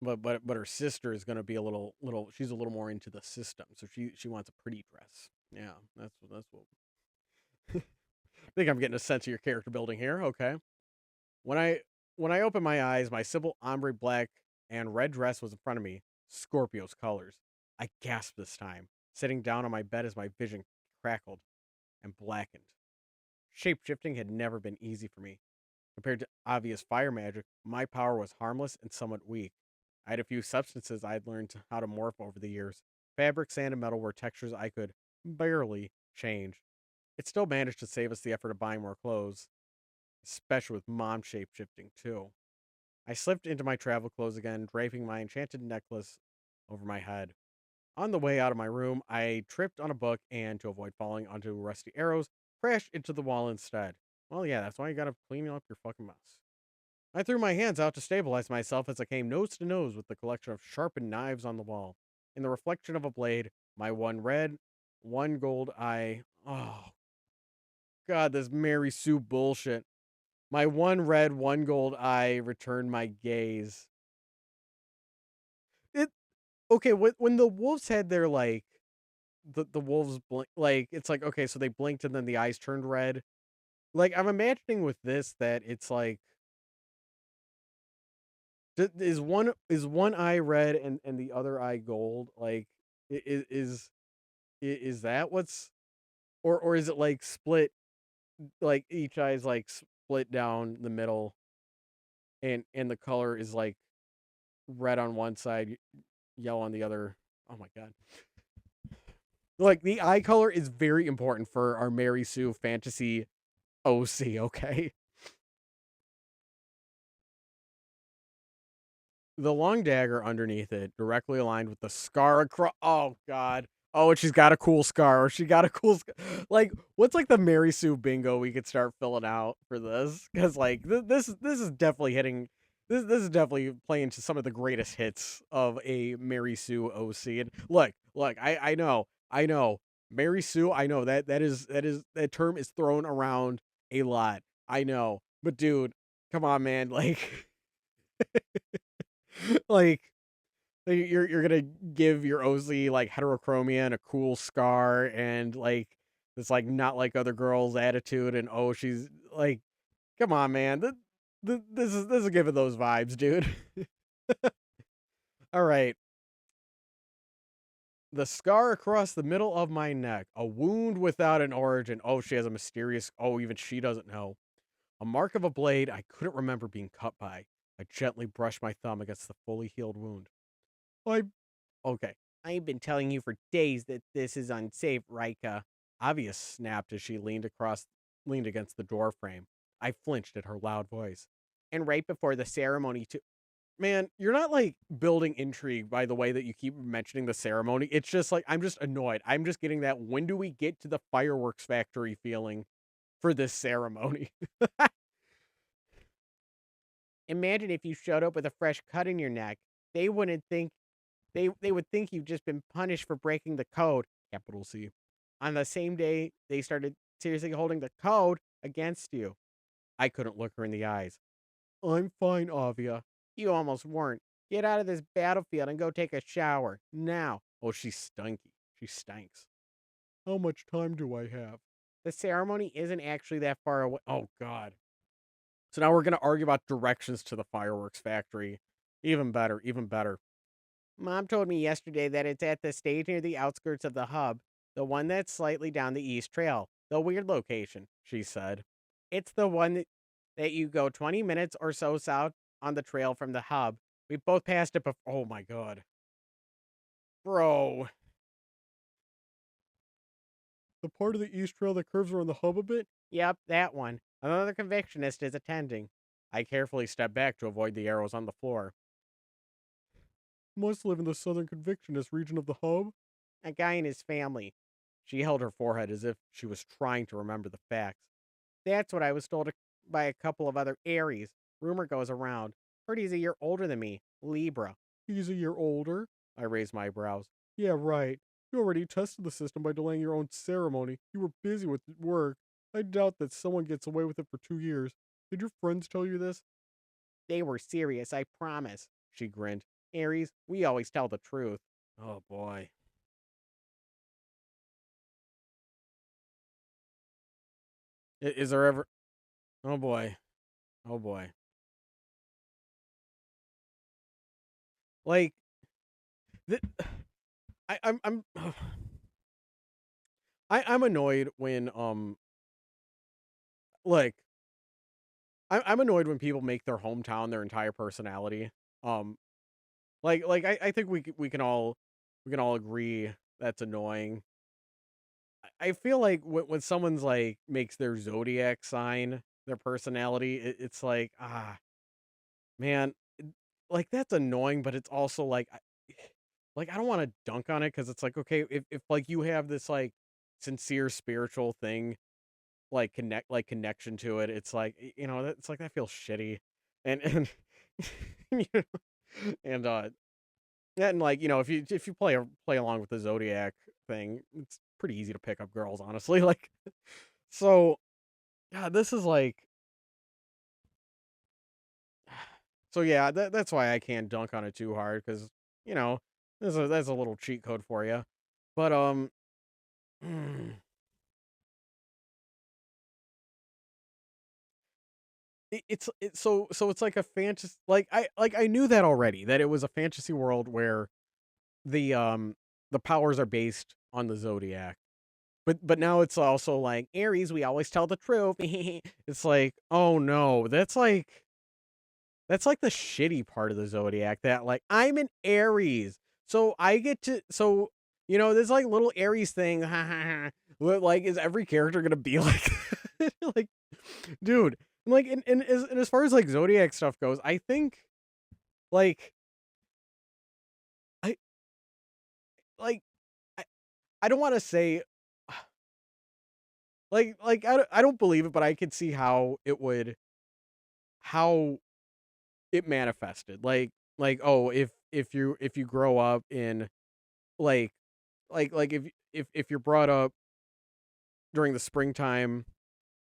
But her sister is gonna be a little. She's a little more into the system, so she wants a pretty dress. Yeah, that's what. I think I'm getting a sense of your character building here. Okay. When I when I opened my eyes, my simple ombre black and red dress was in front of me, Scorpio's colors. I gasped this time, sitting down on my bed as my vision crackled and blackened. Shapeshifting had never been easy for me. Compared to obvious fire magic, my power was harmless and somewhat weak. I had a few substances I had learned how to morph over the years. Fabric, sand, and metal were textures I could barely change. It still managed to save us the effort of buying more clothes, especially with mom shape shifting too. I slipped into my travel clothes again, draping my enchanted necklace over my head. On the way out of my room, I tripped on a book and, to avoid falling onto rusty arrows, crashed into the wall instead. Well, yeah, that's why you gotta clean up your fucking mess. I threw my hands out to stabilize myself as I came nose to nose with the collection of sharpened knives on the wall. In the reflection of a blade, my one red, one gold eye. Oh, God, this Mary Sue bullshit. My one red, one gold eye returned my gaze. It okay when the wolves had their like the wolves blink, like it's like okay, so they blinked and then the eyes turned red. Like I'm imagining with this that it's like is one eye red and the other eye gold? Like is that what's or is it like split, like each eye is like split down the middle and the color is like red on one side, yellow on the other. Oh my god. Like the eye color is very important for our Mary Sue fantasy OC, okay? The long dagger underneath it directly aligned with the scar across. Oh god. Oh, and she's got a cool scar. She got a cool like what's like the Mary Sue bingo we could start filling out for this? Because like this is definitely hitting. This is definitely playing to some of the greatest hits of a Mary Sue OC. And look, I know Mary Sue. I know that term is thrown around a lot. I know, but dude, come on, man, like. like you're gonna give your OZ like heterochromia and a cool scar and like this like not like other girls attitude and oh she's like come on man this is giving those vibes dude. All right, The scar across the middle of my neck, a wound without an origin. Oh, she has a mysterious, oh, even she doesn't know. A mark of a blade I couldn't remember being cut by. I gently brushed my thumb against the fully healed wound. I, okay. I've been telling you for days that this is unsafe, Rika. Avia snapped as she leaned against the door frame. I flinched at her loud voice. And right before the ceremony, too. Man, you're not like building intrigue by the way that you keep mentioning the ceremony. It's just like, I'm just annoyed. I'm just getting that when do we get to the fireworks factory feeling for this ceremony? Imagine if you showed up with a fresh cut in your neck. They wouldn't think they would think you've just been punished for breaking the code, capital C. On the same day they started seriously holding the code against you. I couldn't look her in the eyes. I'm fine, Avia. You almost weren't. Get out of this battlefield and go take a shower. Now. Oh, she's stinky. She stinks. How much time do I have? The ceremony isn't actually that far away. Oh, God. So now we're going to argue about directions to the fireworks factory. Even better, even better. Mom told me yesterday that it's at the stage near the outskirts of the hub, the one that's slightly down the east trail. The weird location, she said. It's the one that you go 20 minutes or so south on the trail from the hub. We both passed it before. Oh my God. Bro. The part of the east trail that curves around the hub a bit? Yep, that one. Another convictionist is attending. I carefully stepped back to avoid the arrows on the floor. Must live in the southern convictionist region of the hub? A guy and his family. She held her forehead as if she was trying to remember the facts. That's what I was told by a couple of other Aries. Rumor goes around. Heard he's a year older than me. Libra. He's a year older? I raised my brows. Yeah, right. You already tested the system by delaying your own ceremony. You were busy with work. I doubt that someone gets away with it for 2 years. Did your friends tell you this? They were serious, I promise. She grinned. Aries, we always tell the truth. Oh, boy. Is there ever... Oh, boy. Oh, boy. Like, th- I'm I'm annoyed when like I'm annoyed when people make their hometown their entire personality. Um, I think we can all agree that's annoying. I feel like when someone's like makes their zodiac sign their personality, it's like man, like that's annoying, but it's also like like I don't want to dunk on it because it's like okay if like you have this like sincere spiritual thing connection to it. It's like you know it's like that feels shitty, and you know, and and like you know if you play along with the zodiac thing, it's pretty easy to pick up girls, honestly. Like so, yeah, this is like so yeah that's why I can't dunk on it too hard because you know that's a little cheat code for you, but so it's like a fantasy like I knew that already that it was a fantasy world where the powers are based on the zodiac. But now it's also like Aries, we always tell the truth. It's like, oh no, that's like the shitty part of the zodiac that like I'm an Aries. So I get to so you know, this like little Aries thing. Like is every character gonna be like like dude, like and as far as like zodiac stuff goes, I think like I like I, I don't want to say I don't believe it, but I could see how it manifested. Oh, if you grow up in like if you're brought up during the springtime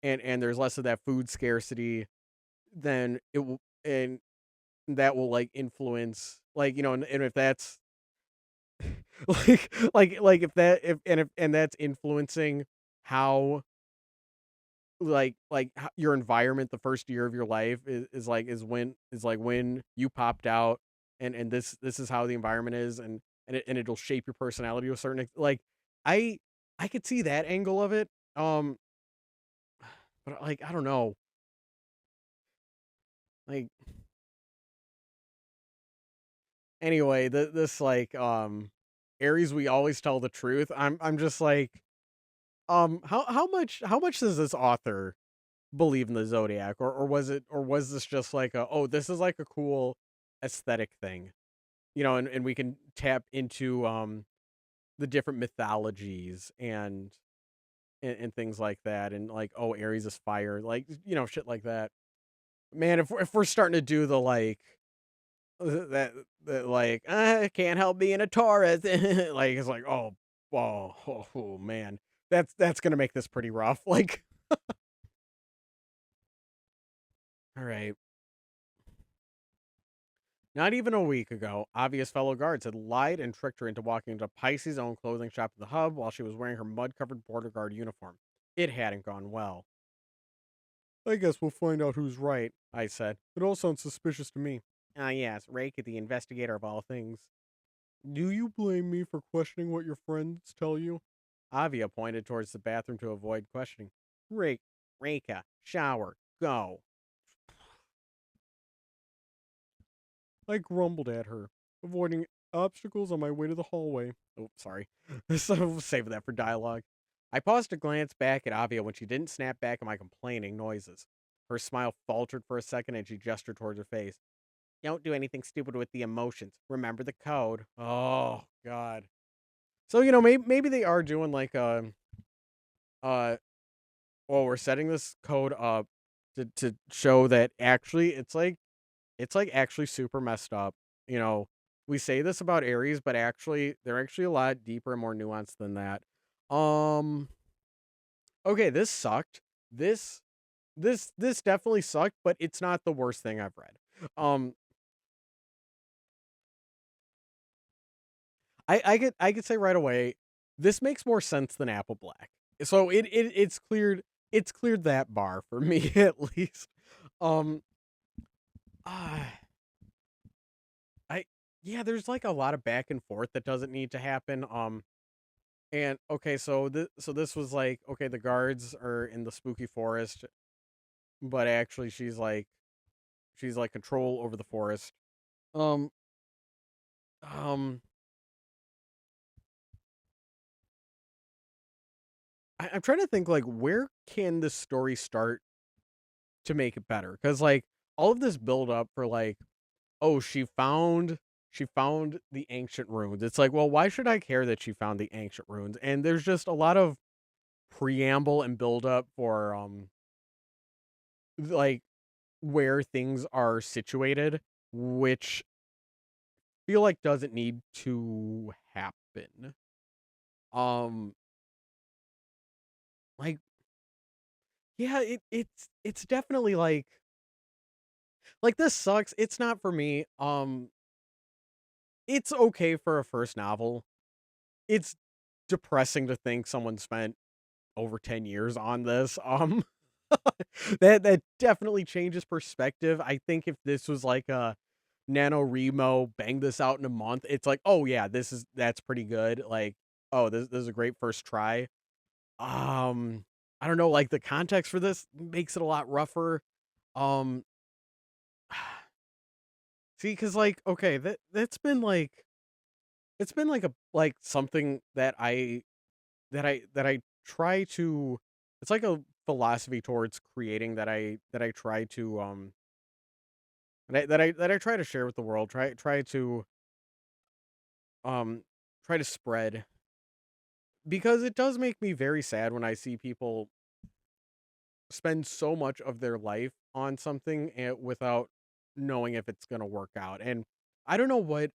and there's less of that food scarcity, then it will and that will like influence like you know and if that's like if that if that's influencing how your environment the first year of your life is like when you popped out and this is how the environment is and it'll shape your personality to a certain like I I could see that angle of it. Um, but like I don't know, like anyway, this like Aries, we always tell the truth. I'm just like how much does this author believe in the zodiac, or was this just like a, oh, this is like a cool aesthetic thing, and we can tap into the different mythologies and things like that, and like, oh, Aries is fire, like, shit like that. Man, if we're starting to do the like that like, I can't help being a Taurus, like it's like, oh, man, that's gonna make this pretty rough. Like, all right. Not even a week ago, Avia's fellow guards had lied and tricked her into walking into Pisces' own clothing shop at the hub while she was wearing her mud-covered border guard uniform. It hadn't gone well. I guess we'll find out who's right, I said. It all sounds suspicious to me. Ah, yes, Rake, the investigator of all things. Do you blame me for questioning what your friends tell you? Avia pointed towards the bathroom to avoid questioning. Rake, Reka, shower, go. I grumbled at her, avoiding obstacles on my way to the hallway. Oh, sorry. So save that for dialogue. I paused to glance back at Avia when she didn't snap back at my complaining noises. Her smile faltered for a second and she gestured towards her face. Don't do anything stupid with the emotions. Remember the code. Oh, God. So, maybe they are doing like uh, well, we're setting this code up to show that actually it's like actually super messed up. You know, we say this about Aries, but actually they're actually a lot deeper and more nuanced than that. Um okay, this sucked. This this definitely sucked, but it's not the worst thing I've read. Um I could say right away, this makes more sense than Apple Black. So it's cleared that bar for me at least. Um ah, I yeah, there's like a lot of back and forth that doesn't need to happen. And okay, so this was like, okay, the guards are in the spooky forest, but actually she's like control over the forest. Um um I'm trying to think, like, where can this story start to make it better? Cuz like all of this build up for like, oh, she found the ancient runes. It's like, well, why should I care that she found the ancient runes? And there's just a lot of preamble and build up for like where things are situated, which feel like doesn't need to happen. Um, like, yeah, it's definitely like this sucks. It's not for me. It's okay for a first novel. It's depressing to think someone spent over 10 years on this. That definitely changes perspective. I think if this was like a NaNoWriMo bang this out in a month, it's like, oh yeah, that's pretty good. Like, oh, this is a great first try. Um, I don't know, like the context for this makes it a lot rougher. Um, see, because like, okay, that's been like it's been like a like something that I try to. It's like a philosophy towards creating that I try to that I try to share with the world. Um try to spread, because it does make me very sad when I see people spend so much of their life on something without knowing if it's going to work out. And I don't know what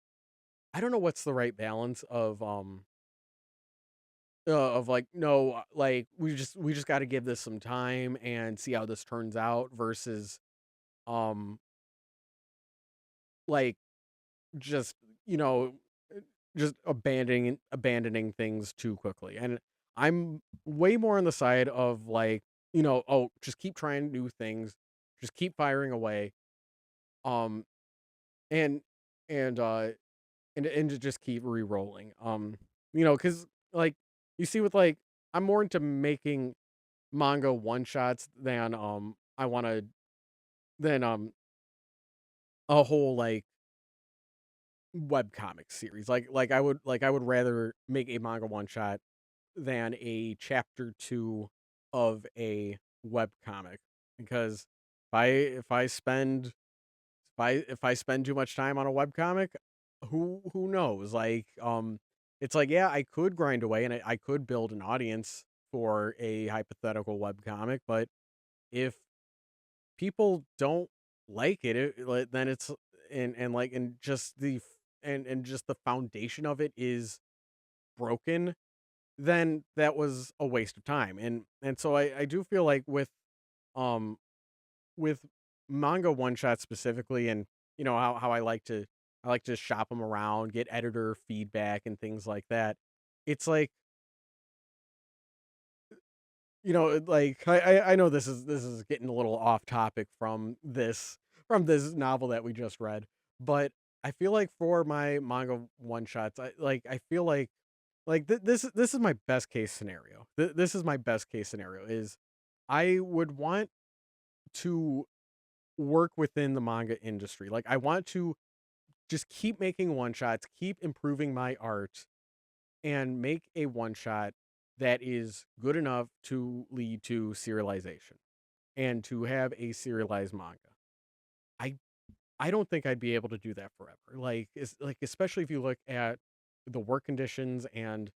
I don't know what's the right balance of like, no, like we just got to give this some time and see how this turns out versus um like just you know just abandoning things too quickly. And I'm way more on the side of like, oh, just keep trying new things, just keep firing away. Um and and and to just keep re-rolling. Because like you see with like I'm more into making manga one shots than I want to than a whole like web comic series. Like I would rather make a manga one shot than a chapter 2 of a web comic, because if I spend too much time on a web comic, who knows? It's like, yeah, I could grind away and I could build an audience for a hypothetical web comic, but if people don't like then it's and like and just the and just the foundation of it is broken, then that was a waste of time. And so I do feel like um with manga one shot specifically, and how I like to shop them around, get editor feedback and things like that. It's like, like I know this is getting a little off topic from this novel that we just read, but I feel like for my manga one shots, I feel like this is my best case scenario. This is my best case scenario is I would want to work within the manga industry. Like I want to just keep making one shots, keep improving my art, and make a one shot that is good enough to lead to serialization and to have a serialized manga. I I don't think I'd be able to do that forever. Like especially if you look at the work conditions and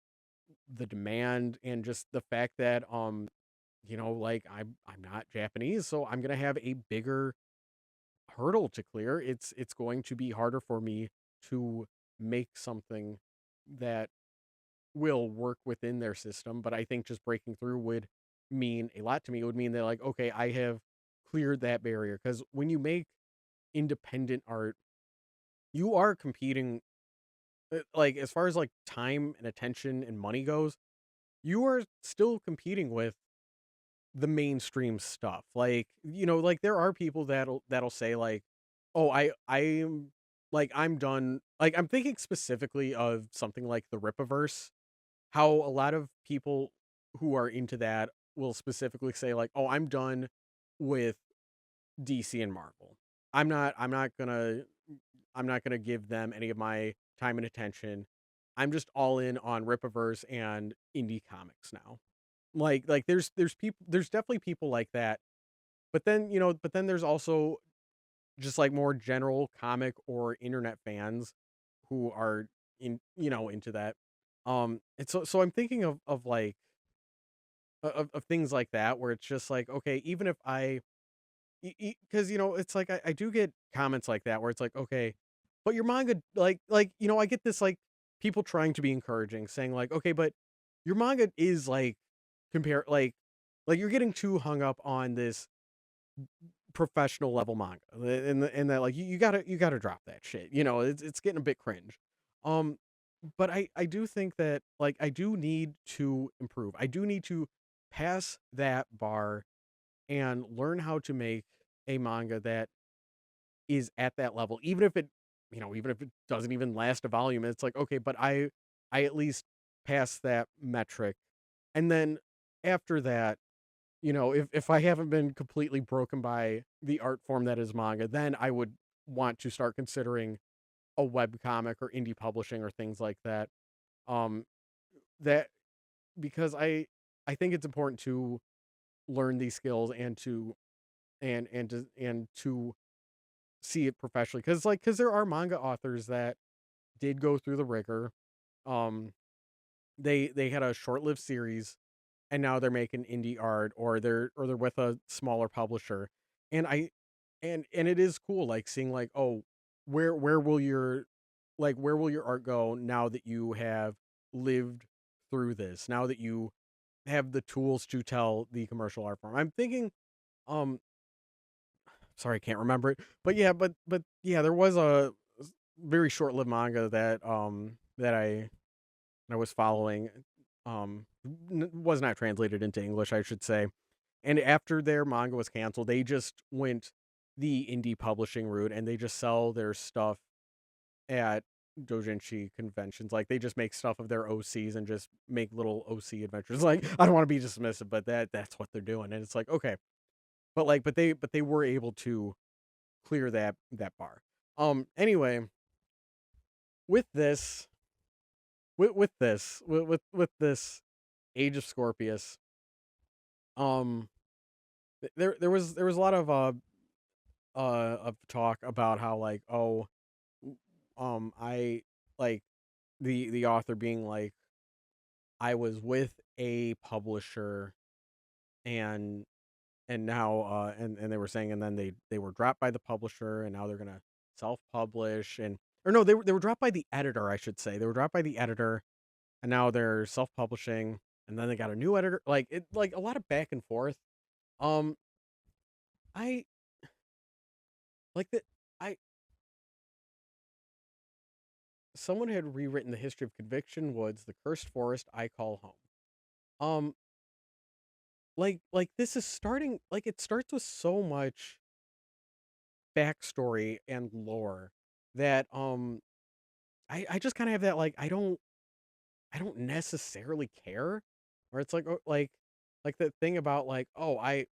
the demand and just the fact that like I'm not Japanese, so I'm going to have a bigger hurdle to clear. It's going to be harder for me to make something that will work within their system, but I think just breaking through would mean a lot to me. It would mean that, like, okay, I have cleared that barrier, cuz when you make independent art, you are competing, like as far as like time and attention and money goes, you are still competing with the mainstream stuff. Like, like there are people that'll say like, "Oh, I'm done." Like I'm thinking specifically of something like the Rippaverse, how a lot of people who are into that will specifically say like, "Oh, I'm done with DC and Marvel. I'm not going to give them any of my time and attention. I'm just all in on Rippaverse and indie comics now." Like there's definitely people like that. But then there's also just like more general comic or internet fans who are into that. And so I'm thinking of like of things like that where it's just like, okay, even if I because it's like I do get comments like that where it's like, okay, but your manga, I get this like people trying to be encouraging, saying like, okay, but your manga is like compare like you're getting too hung up on this professional level manga, and that like you gotta drop that shit. It's getting a bit cringe. Um, but I do think that like I do need to improve. I do need to pass that bar and learn how to make a manga that is at that level, even if it doesn't even last a volume. It's like, okay, but I at least pass that metric, and then after that, if I haven't been completely broken by the art form that is manga, then I would want to start considering a web comic or indie publishing or things like that. Um, that because I think it's important to learn these skills and to see it professionally, because there are manga authors that did go through the rigor. Um, they had a short-lived series, and now they're making indie art, or they're with a smaller publisher. And I and and it is cool like seeing like, oh, where will your art go now that you have lived through this, now that you have the tools to tell the commercial art form. I'm thinking, um sorry, I can't remember it, but yeah, but yeah, there was a very short-lived manga that I was following, was not translated into English, I should say. And after their manga was canceled, they just went the indie publishing route, and they just sell their stuff at doujinshi conventions. Like they just make stuff of their OCs and just make little OC adventures. Like I don't want to be dismissive, but that's what they're doing, and it's like okay, but they were able to clear that bar. Anyway, with this with this Age of Scorpius, um, there was a lot of talk about how like I like the author being like I was with a publisher and now and they were saying and then they were dropped by the publisher and now they're gonna self-publish and or no they were dropped by the editor, I should say. They were dropped by the editor and now they're self-publishing and then they got a new editor, like it, like a lot of back and forth. um I like that. I Someone had rewritten the history of Conviction Woods, the cursed forest I call home. Like this is starting, like it starts with so much backstory and lore that I just kind of have that like I don't necessarily care, or it's like like the thing about like I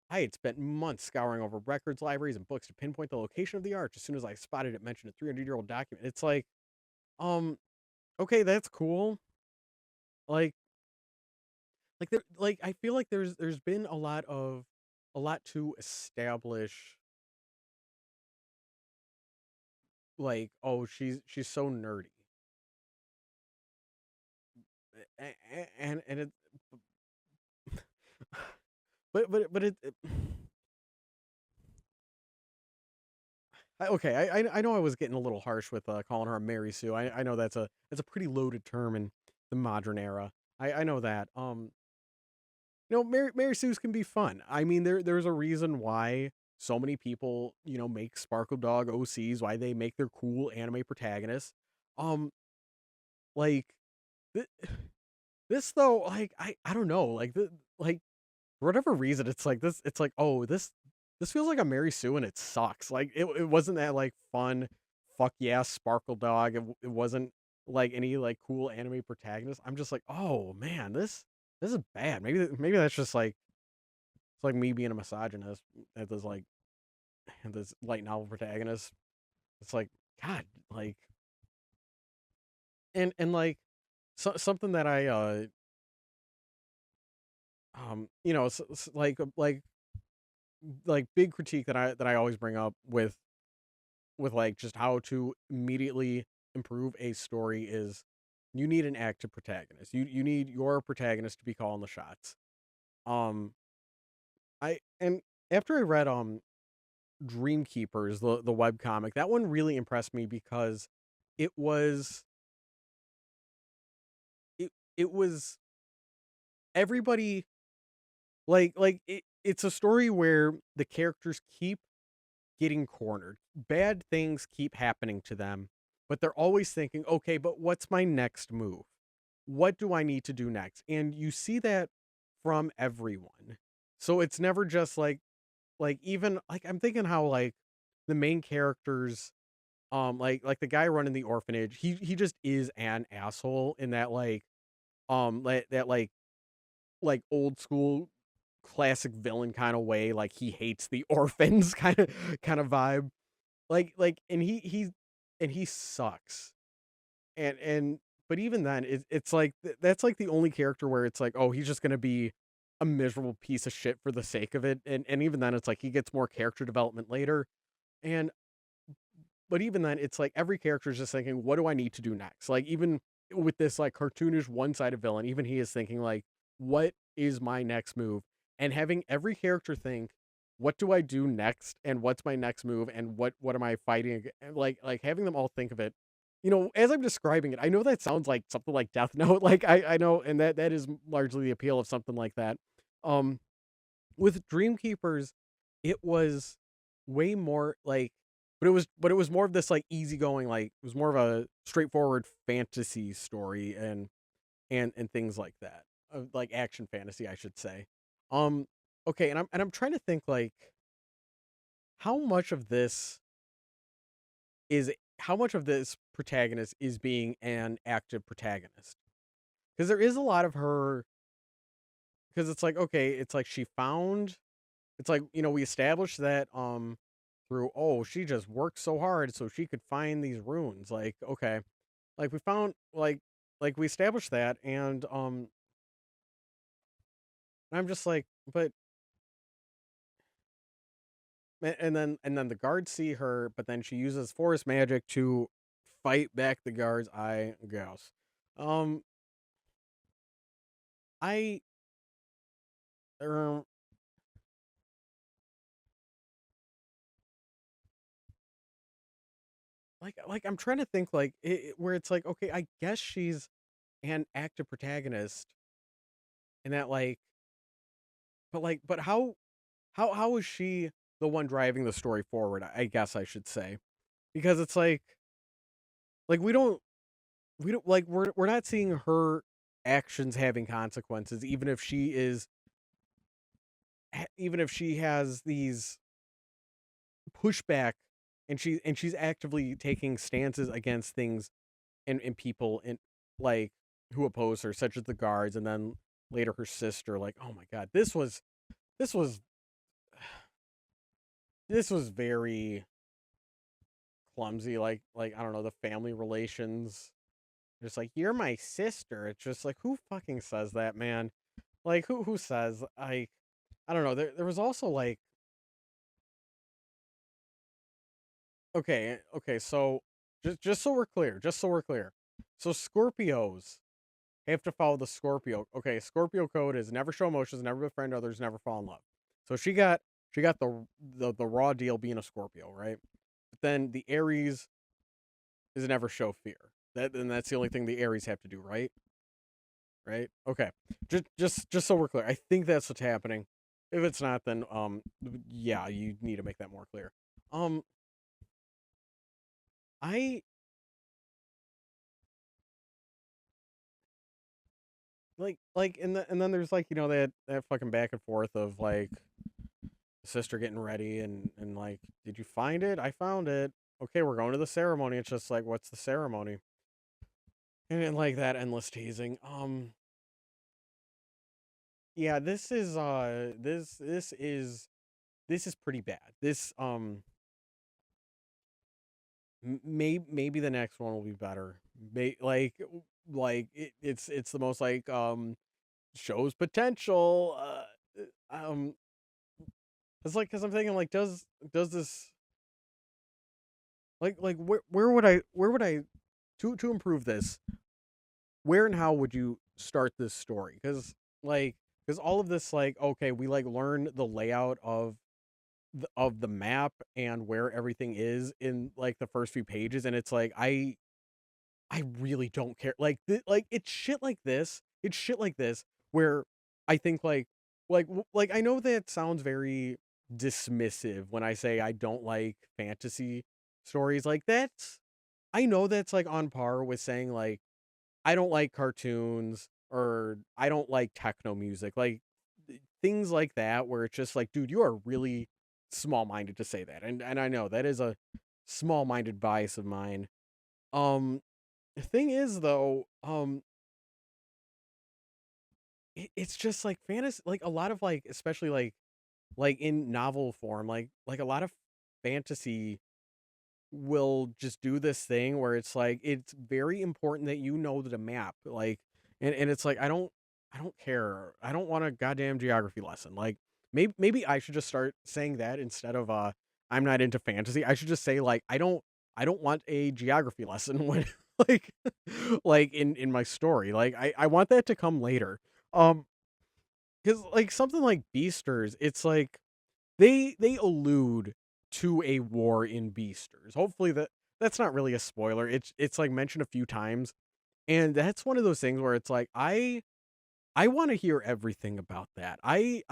had spent months scouring over records, libraries, and books to pinpoint the location of the arch. As soon as I spotted it mentioned a 300-year-old document, it's like um okay, that's cool. Like I feel like there's been a lot to establish like oh she's so nerdy. And it but okay, I know I was getting a little harsh with calling her a Mary Sue. I know that's a pretty loaded term in the modern era. I know that. Mary Sue's can be fun. I mean, there's a reason why so many people, make Sparkle Dog OCs, why they make their cool anime protagonists. Um, like th- this though, like I don't know, like for whatever reason, it's like this. It's like oh this feels like a Mary Sue and it sucks. Like it wasn't that like fun. Fuck yeah, Sparkle Dog. It wasn't like any like cool anime protagonist. I'm just like oh man, this is bad. Maybe that's just like it's like me being a misogynist at this like this light novel protagonist. It's like God, like and something that I like big critique that I always bring up with like just how to immediately improve a story is you need an active protagonist. You need your protagonist to be calling the shots. Um I and after I read Dreamkeepers, the web comic, that one really impressed me because it was it was everybody it's a story where the characters keep getting cornered. Bad things keep happening to them, but they're always thinking, "Okay, but what's my next move? What do I need to do next?" And you see that from everyone. So it's never just like even like I'm thinking how like the main characters like the guy running the orphanage, he just is an asshole in that that old school classic villain kind of way, like he hates the orphans kind of vibe. And he sucks. And but even then it's like that's like the only character where it's like, oh, he's just going to be a miserable piece of shit for the sake of it. And even then it's like he gets more character development later. And but even then it's like every character is just thinking, what do I need to do next? Like even with this like cartoonish one-sided villain, even he is thinking like, what is my next move? And having every character think, what do I do next? And what's my next move? And what am I fighting? And like having them all think of it. As I'm describing it, I know that sounds like something like Death Note. Like I know, and that is largely the appeal of something like that. Um, with Dreamkeepers, it was way more like but it was more of this like easygoing, like it was more of a straightforward fantasy story and things like that. Like action fantasy, I should say. Um okay, and I'm trying to think like how much of this is how much of this protagonist is being an active protagonist? Because there is a lot of her. Because it's like, okay, it's like she found. It's like, we established that through, oh, she just worked so hard so she could find these runes. Like, okay, like we found like we established that, and I'm just like, but and then the guards see her, but then she uses forest magic to fight back the guards, I guess. Um, I er, like I'm trying to think like where it's like, okay, I guess she's an active protagonist, and that like, but how is she the one driving the story forward? I guess I should say, because it's like we don't like we're not seeing her actions having consequences, even if she has these pushback, and she's actively taking stances against things and people in like who oppose her, such as the guards, and then later her sister. Like, oh my god, this was this was very clumsy. Like I don't know, the family relations. Just like, you're my sister. It's just like, who fucking says that, man? Like, who says I don't know. There was also like, okay, so just so we're clear. So Scorpios have to follow the Scorpio. Okay, Scorpio code is never show emotions, never befriend others, never fall in love. So she got the raw deal being a Scorpio, right? But then the Aries is never show fear. That's the only thing the Aries have to do, right? Right? Okay. Just so we're clear. I think that's what's happening. If it's not, then yeah, you need to make that more clear. Um I and then there's like, that fucking back and forth of like the sister getting ready, and like, did you find it? I found it. Okay, we're going to the ceremony. It's just like, what's the ceremony? And like that endless teasing. Yeah, this is pretty bad. This maybe the next one will be better. It's the most like shows potential. It's like, because I'm thinking like, does this like where would I to improve this? Where and how would you start this story? Because all of this, like, okay, we like learn the layout of the map and where everything is in like the first few pages, and it's like, I really don't care. Like it's shit like this. It's shit like this where I think like I know that sounds very dismissive when I say I don't like fantasy stories. Like, I know that's like on par with saying like I don't like cartoons, or I don't like techno music. Like, things like that where it's just like, dude, you are really small-minded to say that. And I know that is a small-minded bias of mine. The thing is though, it's just like fantasy, like a lot of like, especially like in novel form, like a lot of fantasy will just do this thing where it's like, it's very important that you know the map, like, and it's like, I don't care. I don't want a goddamn geography lesson. Like, maybe I should just start saying that instead of I'm not into fantasy. I should just say like, I don't want a geography lesson when like like in my story. Like, I want that to come later. Um cuz like something like Beasters, it's like they allude to a war in Beasters. Hopefully that's not really a spoiler. It's like mentioned a few times, and that's one of those things where it's like, I want to hear everything about that. I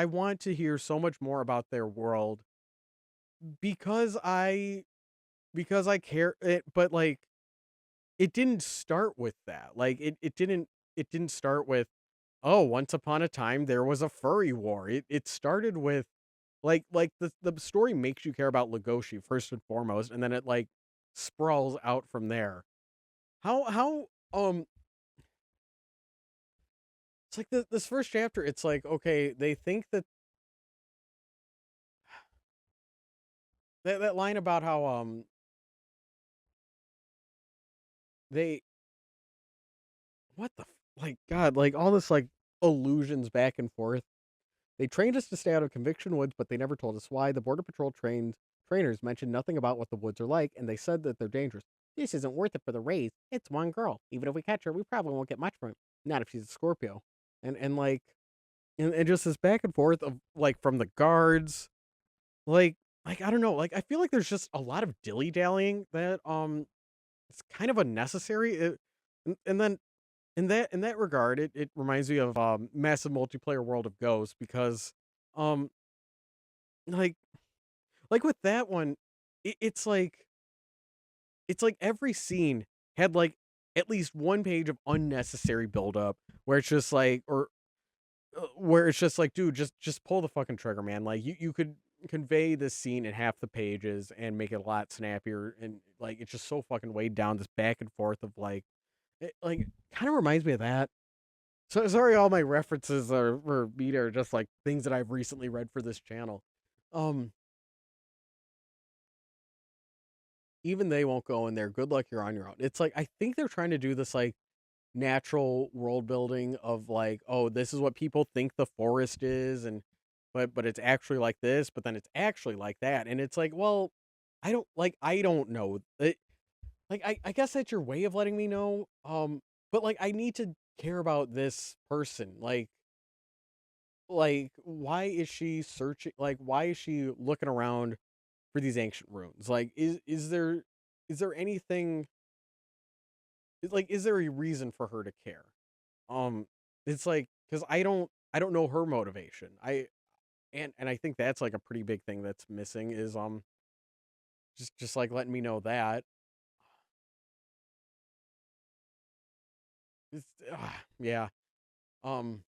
want to hear so much more about their world, because I care it, but like, it didn't start with that. Like, it didn't start with, oh, once upon a time there was a furry war. It started with like the story makes you care about Legoshi first and foremost, and then it like sprawls out from there. How it's like this first chapter. It's like, okay, they think that that line about how they what the like God, like all this like illusions back and forth. They trained us to stay out of Conviction Woods, but they never told us why. The Border Patrol trainers mentioned nothing about what the woods are like, and they said that they're dangerous. This isn't worth it for the raise. It's one girl. Even if we catch her, we probably won't get much from it. Not if she's a Scorpio. And like and just this back and forth of like from the guards, like I don't know, like I feel like there's just a lot of dilly dallying that it's kind of unnecessary. And then in that regard, it reminds me of massive multiplayer World of Ghosts because um like with that one, it's like every scene had like at least one page of unnecessary buildup where it's just like where it's just like, dude, just pull the fucking trigger, man. Like you could convey this scene in half the pages and make it a lot snappier, and like it's just so fucking weighed down, this back and forth of like it like kind of reminds me of that. So sorry, all my references are for me are just like things that I've recently read for this channel. Um, Even they won't go in there. Good luck, you're on your own. It's like I think they're trying to do this like natural world building of like, oh, this is what people think the forest is, and but it's actually like this, but then it's actually like that, and it's like, well, I don't know. Like I guess that's your way of letting me know. But like I need to care about this person. Like why is she searching? Like why is she looking around for these ancient ruins? Like is there anything like is there a reason for her to care? Um it's like cuz I don't know her motivation. And I think that's like a pretty big thing that's missing is just like letting me know that it's yeah. Um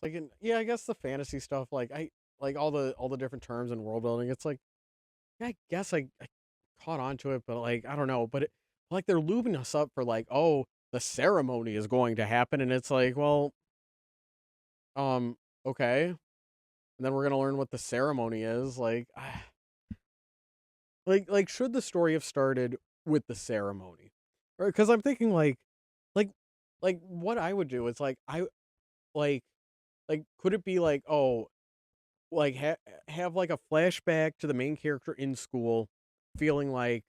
like in yeah, I guess the fantasy stuff like I like all the different terms and world building. It's like yeah, I guess I caught on to it, but like I don't know, but like they're lubing us up for like, oh, the ceremony is going to happen, and it's like, well, um, okay, and then we're gonna learn what the ceremony is. Like, should the story have started with the ceremony? Or because I'm thinking like what I would do is like could it be like, oh, like have like a flashback to the main character in school, feeling like,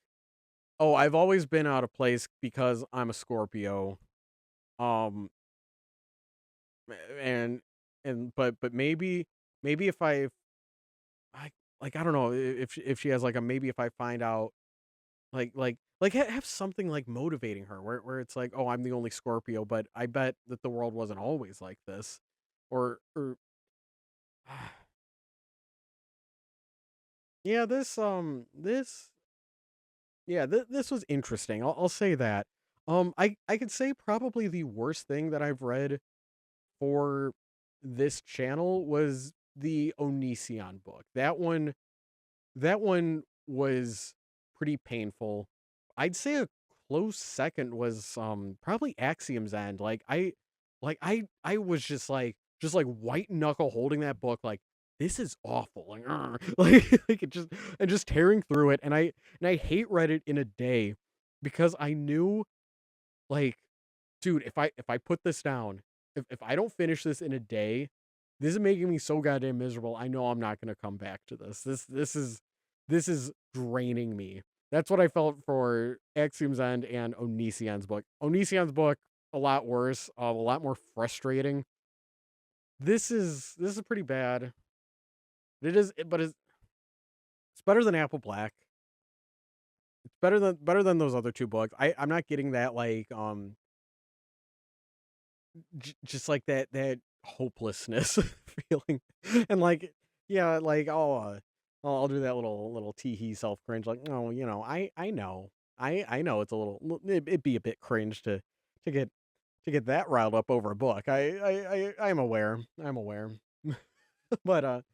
oh, I've always been out of place because I'm a Scorpio. Um and but maybe if I like I don't know if she has like a maybe if I find out have something like motivating her where it's like, oh, I'm the only Scorpio, but I bet that the world wasn't always like this, or yeah, this yeah, this was interesting. I'll say that. I could say probably the worst thing that I've read for this channel was the Onision book. That one was pretty painful. I'd say a close second was probably Axiom's End. I was just like white knuckle holding that book like this is awful. Like, like it just and just tearing through it, and I hate read it in a day because I knew like, dude, if I put this down, if I don't finish this in a day, this is making me so goddamn miserable. I know I'm not gonna come back to this. This is draining me. That's what I felt for Axiom's End and Onision's book. Onision's book a lot worse, a lot more frustrating. This is pretty bad. But it's better than Apple Black. It's better than those other two books. I'm not getting that like just like that hopelessness feeling, and like yeah, like I'll do that little tee self cringe like, no, you know, I know I know it's a little it'd be a bit cringe to get that riled up over a book. I'm aware, but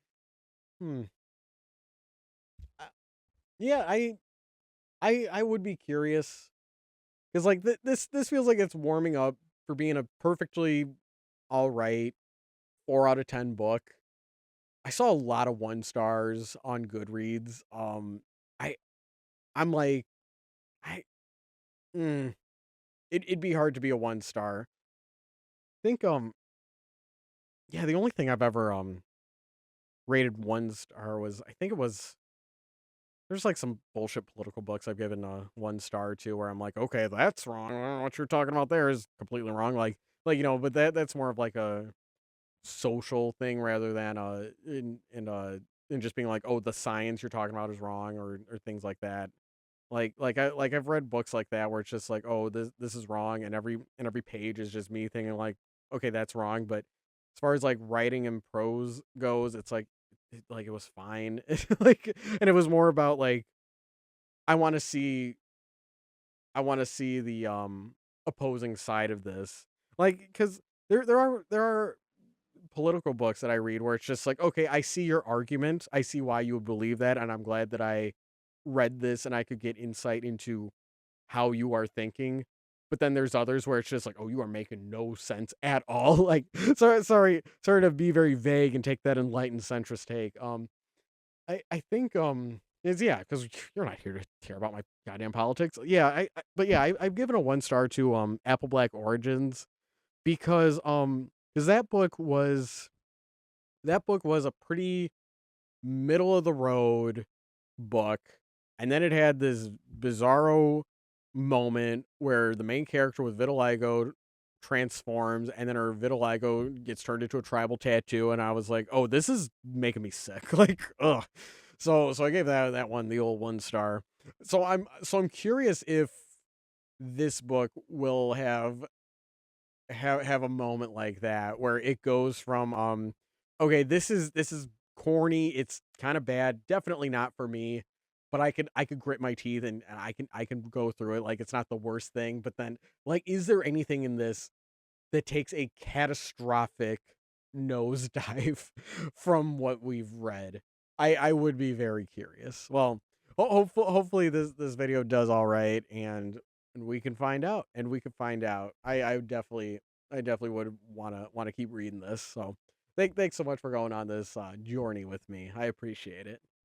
hmm. Yeah, I would be curious because like this feels like it's warming up for being a perfectly all right 4 out of 10 book. I saw a lot of 1 stars on Goodreads. I I'm like I mm, it'd be hard to be a 1 star. Think yeah, the only thing I've ever rated 1 star was I think it was there's like some bullshit political books I've given 1 star to where I'm like, okay, that's wrong. What you're talking about there is completely wrong. But that's more of like a social thing rather than in just being like, oh, the science you're talking about is wrong or things like that. I've read books like that where it's just like, oh, this is wrong, and every page is just me thinking like, okay, that's wrong. But as far as like writing and prose goes, it's like it was fine. And it was more about like I want to see I want to see the opposing side of this, like because there are political books that I read where it's just like, okay, I see your argument. I see why you would believe that. And I'm glad that I read this and I could get insight into how you are thinking. But then there's others where it's just like, oh, you are making no sense at all. Like, sorry to be very vague and take that enlightened centrist take. I think is yeah, because you're not here to care about my goddamn politics. Yeah, but yeah, I've given a 1 star to Apple Black Origins because that book was a pretty middle of the road book, and then it had this bizarro moment where the main character with vitiligo transforms, and then her vitiligo gets turned into a tribal tattoo, and I was like, "Oh, this is making me sick." Like, ugh. So I gave that one the old 1 star. So I'm curious if this book will have a moment like that where it goes from okay, this is corny, it's kind of bad, definitely not for me, but I could grit my teeth and I can go through it, like it's not the worst thing. But then like is there anything in this that takes a catastrophic nosedive from what we've read? I would be very curious. Well, hopefully this video does all right, and we can find out. And we can find out. I definitely would wanna keep reading this. So thanks so much for going on this journey with me. I appreciate it.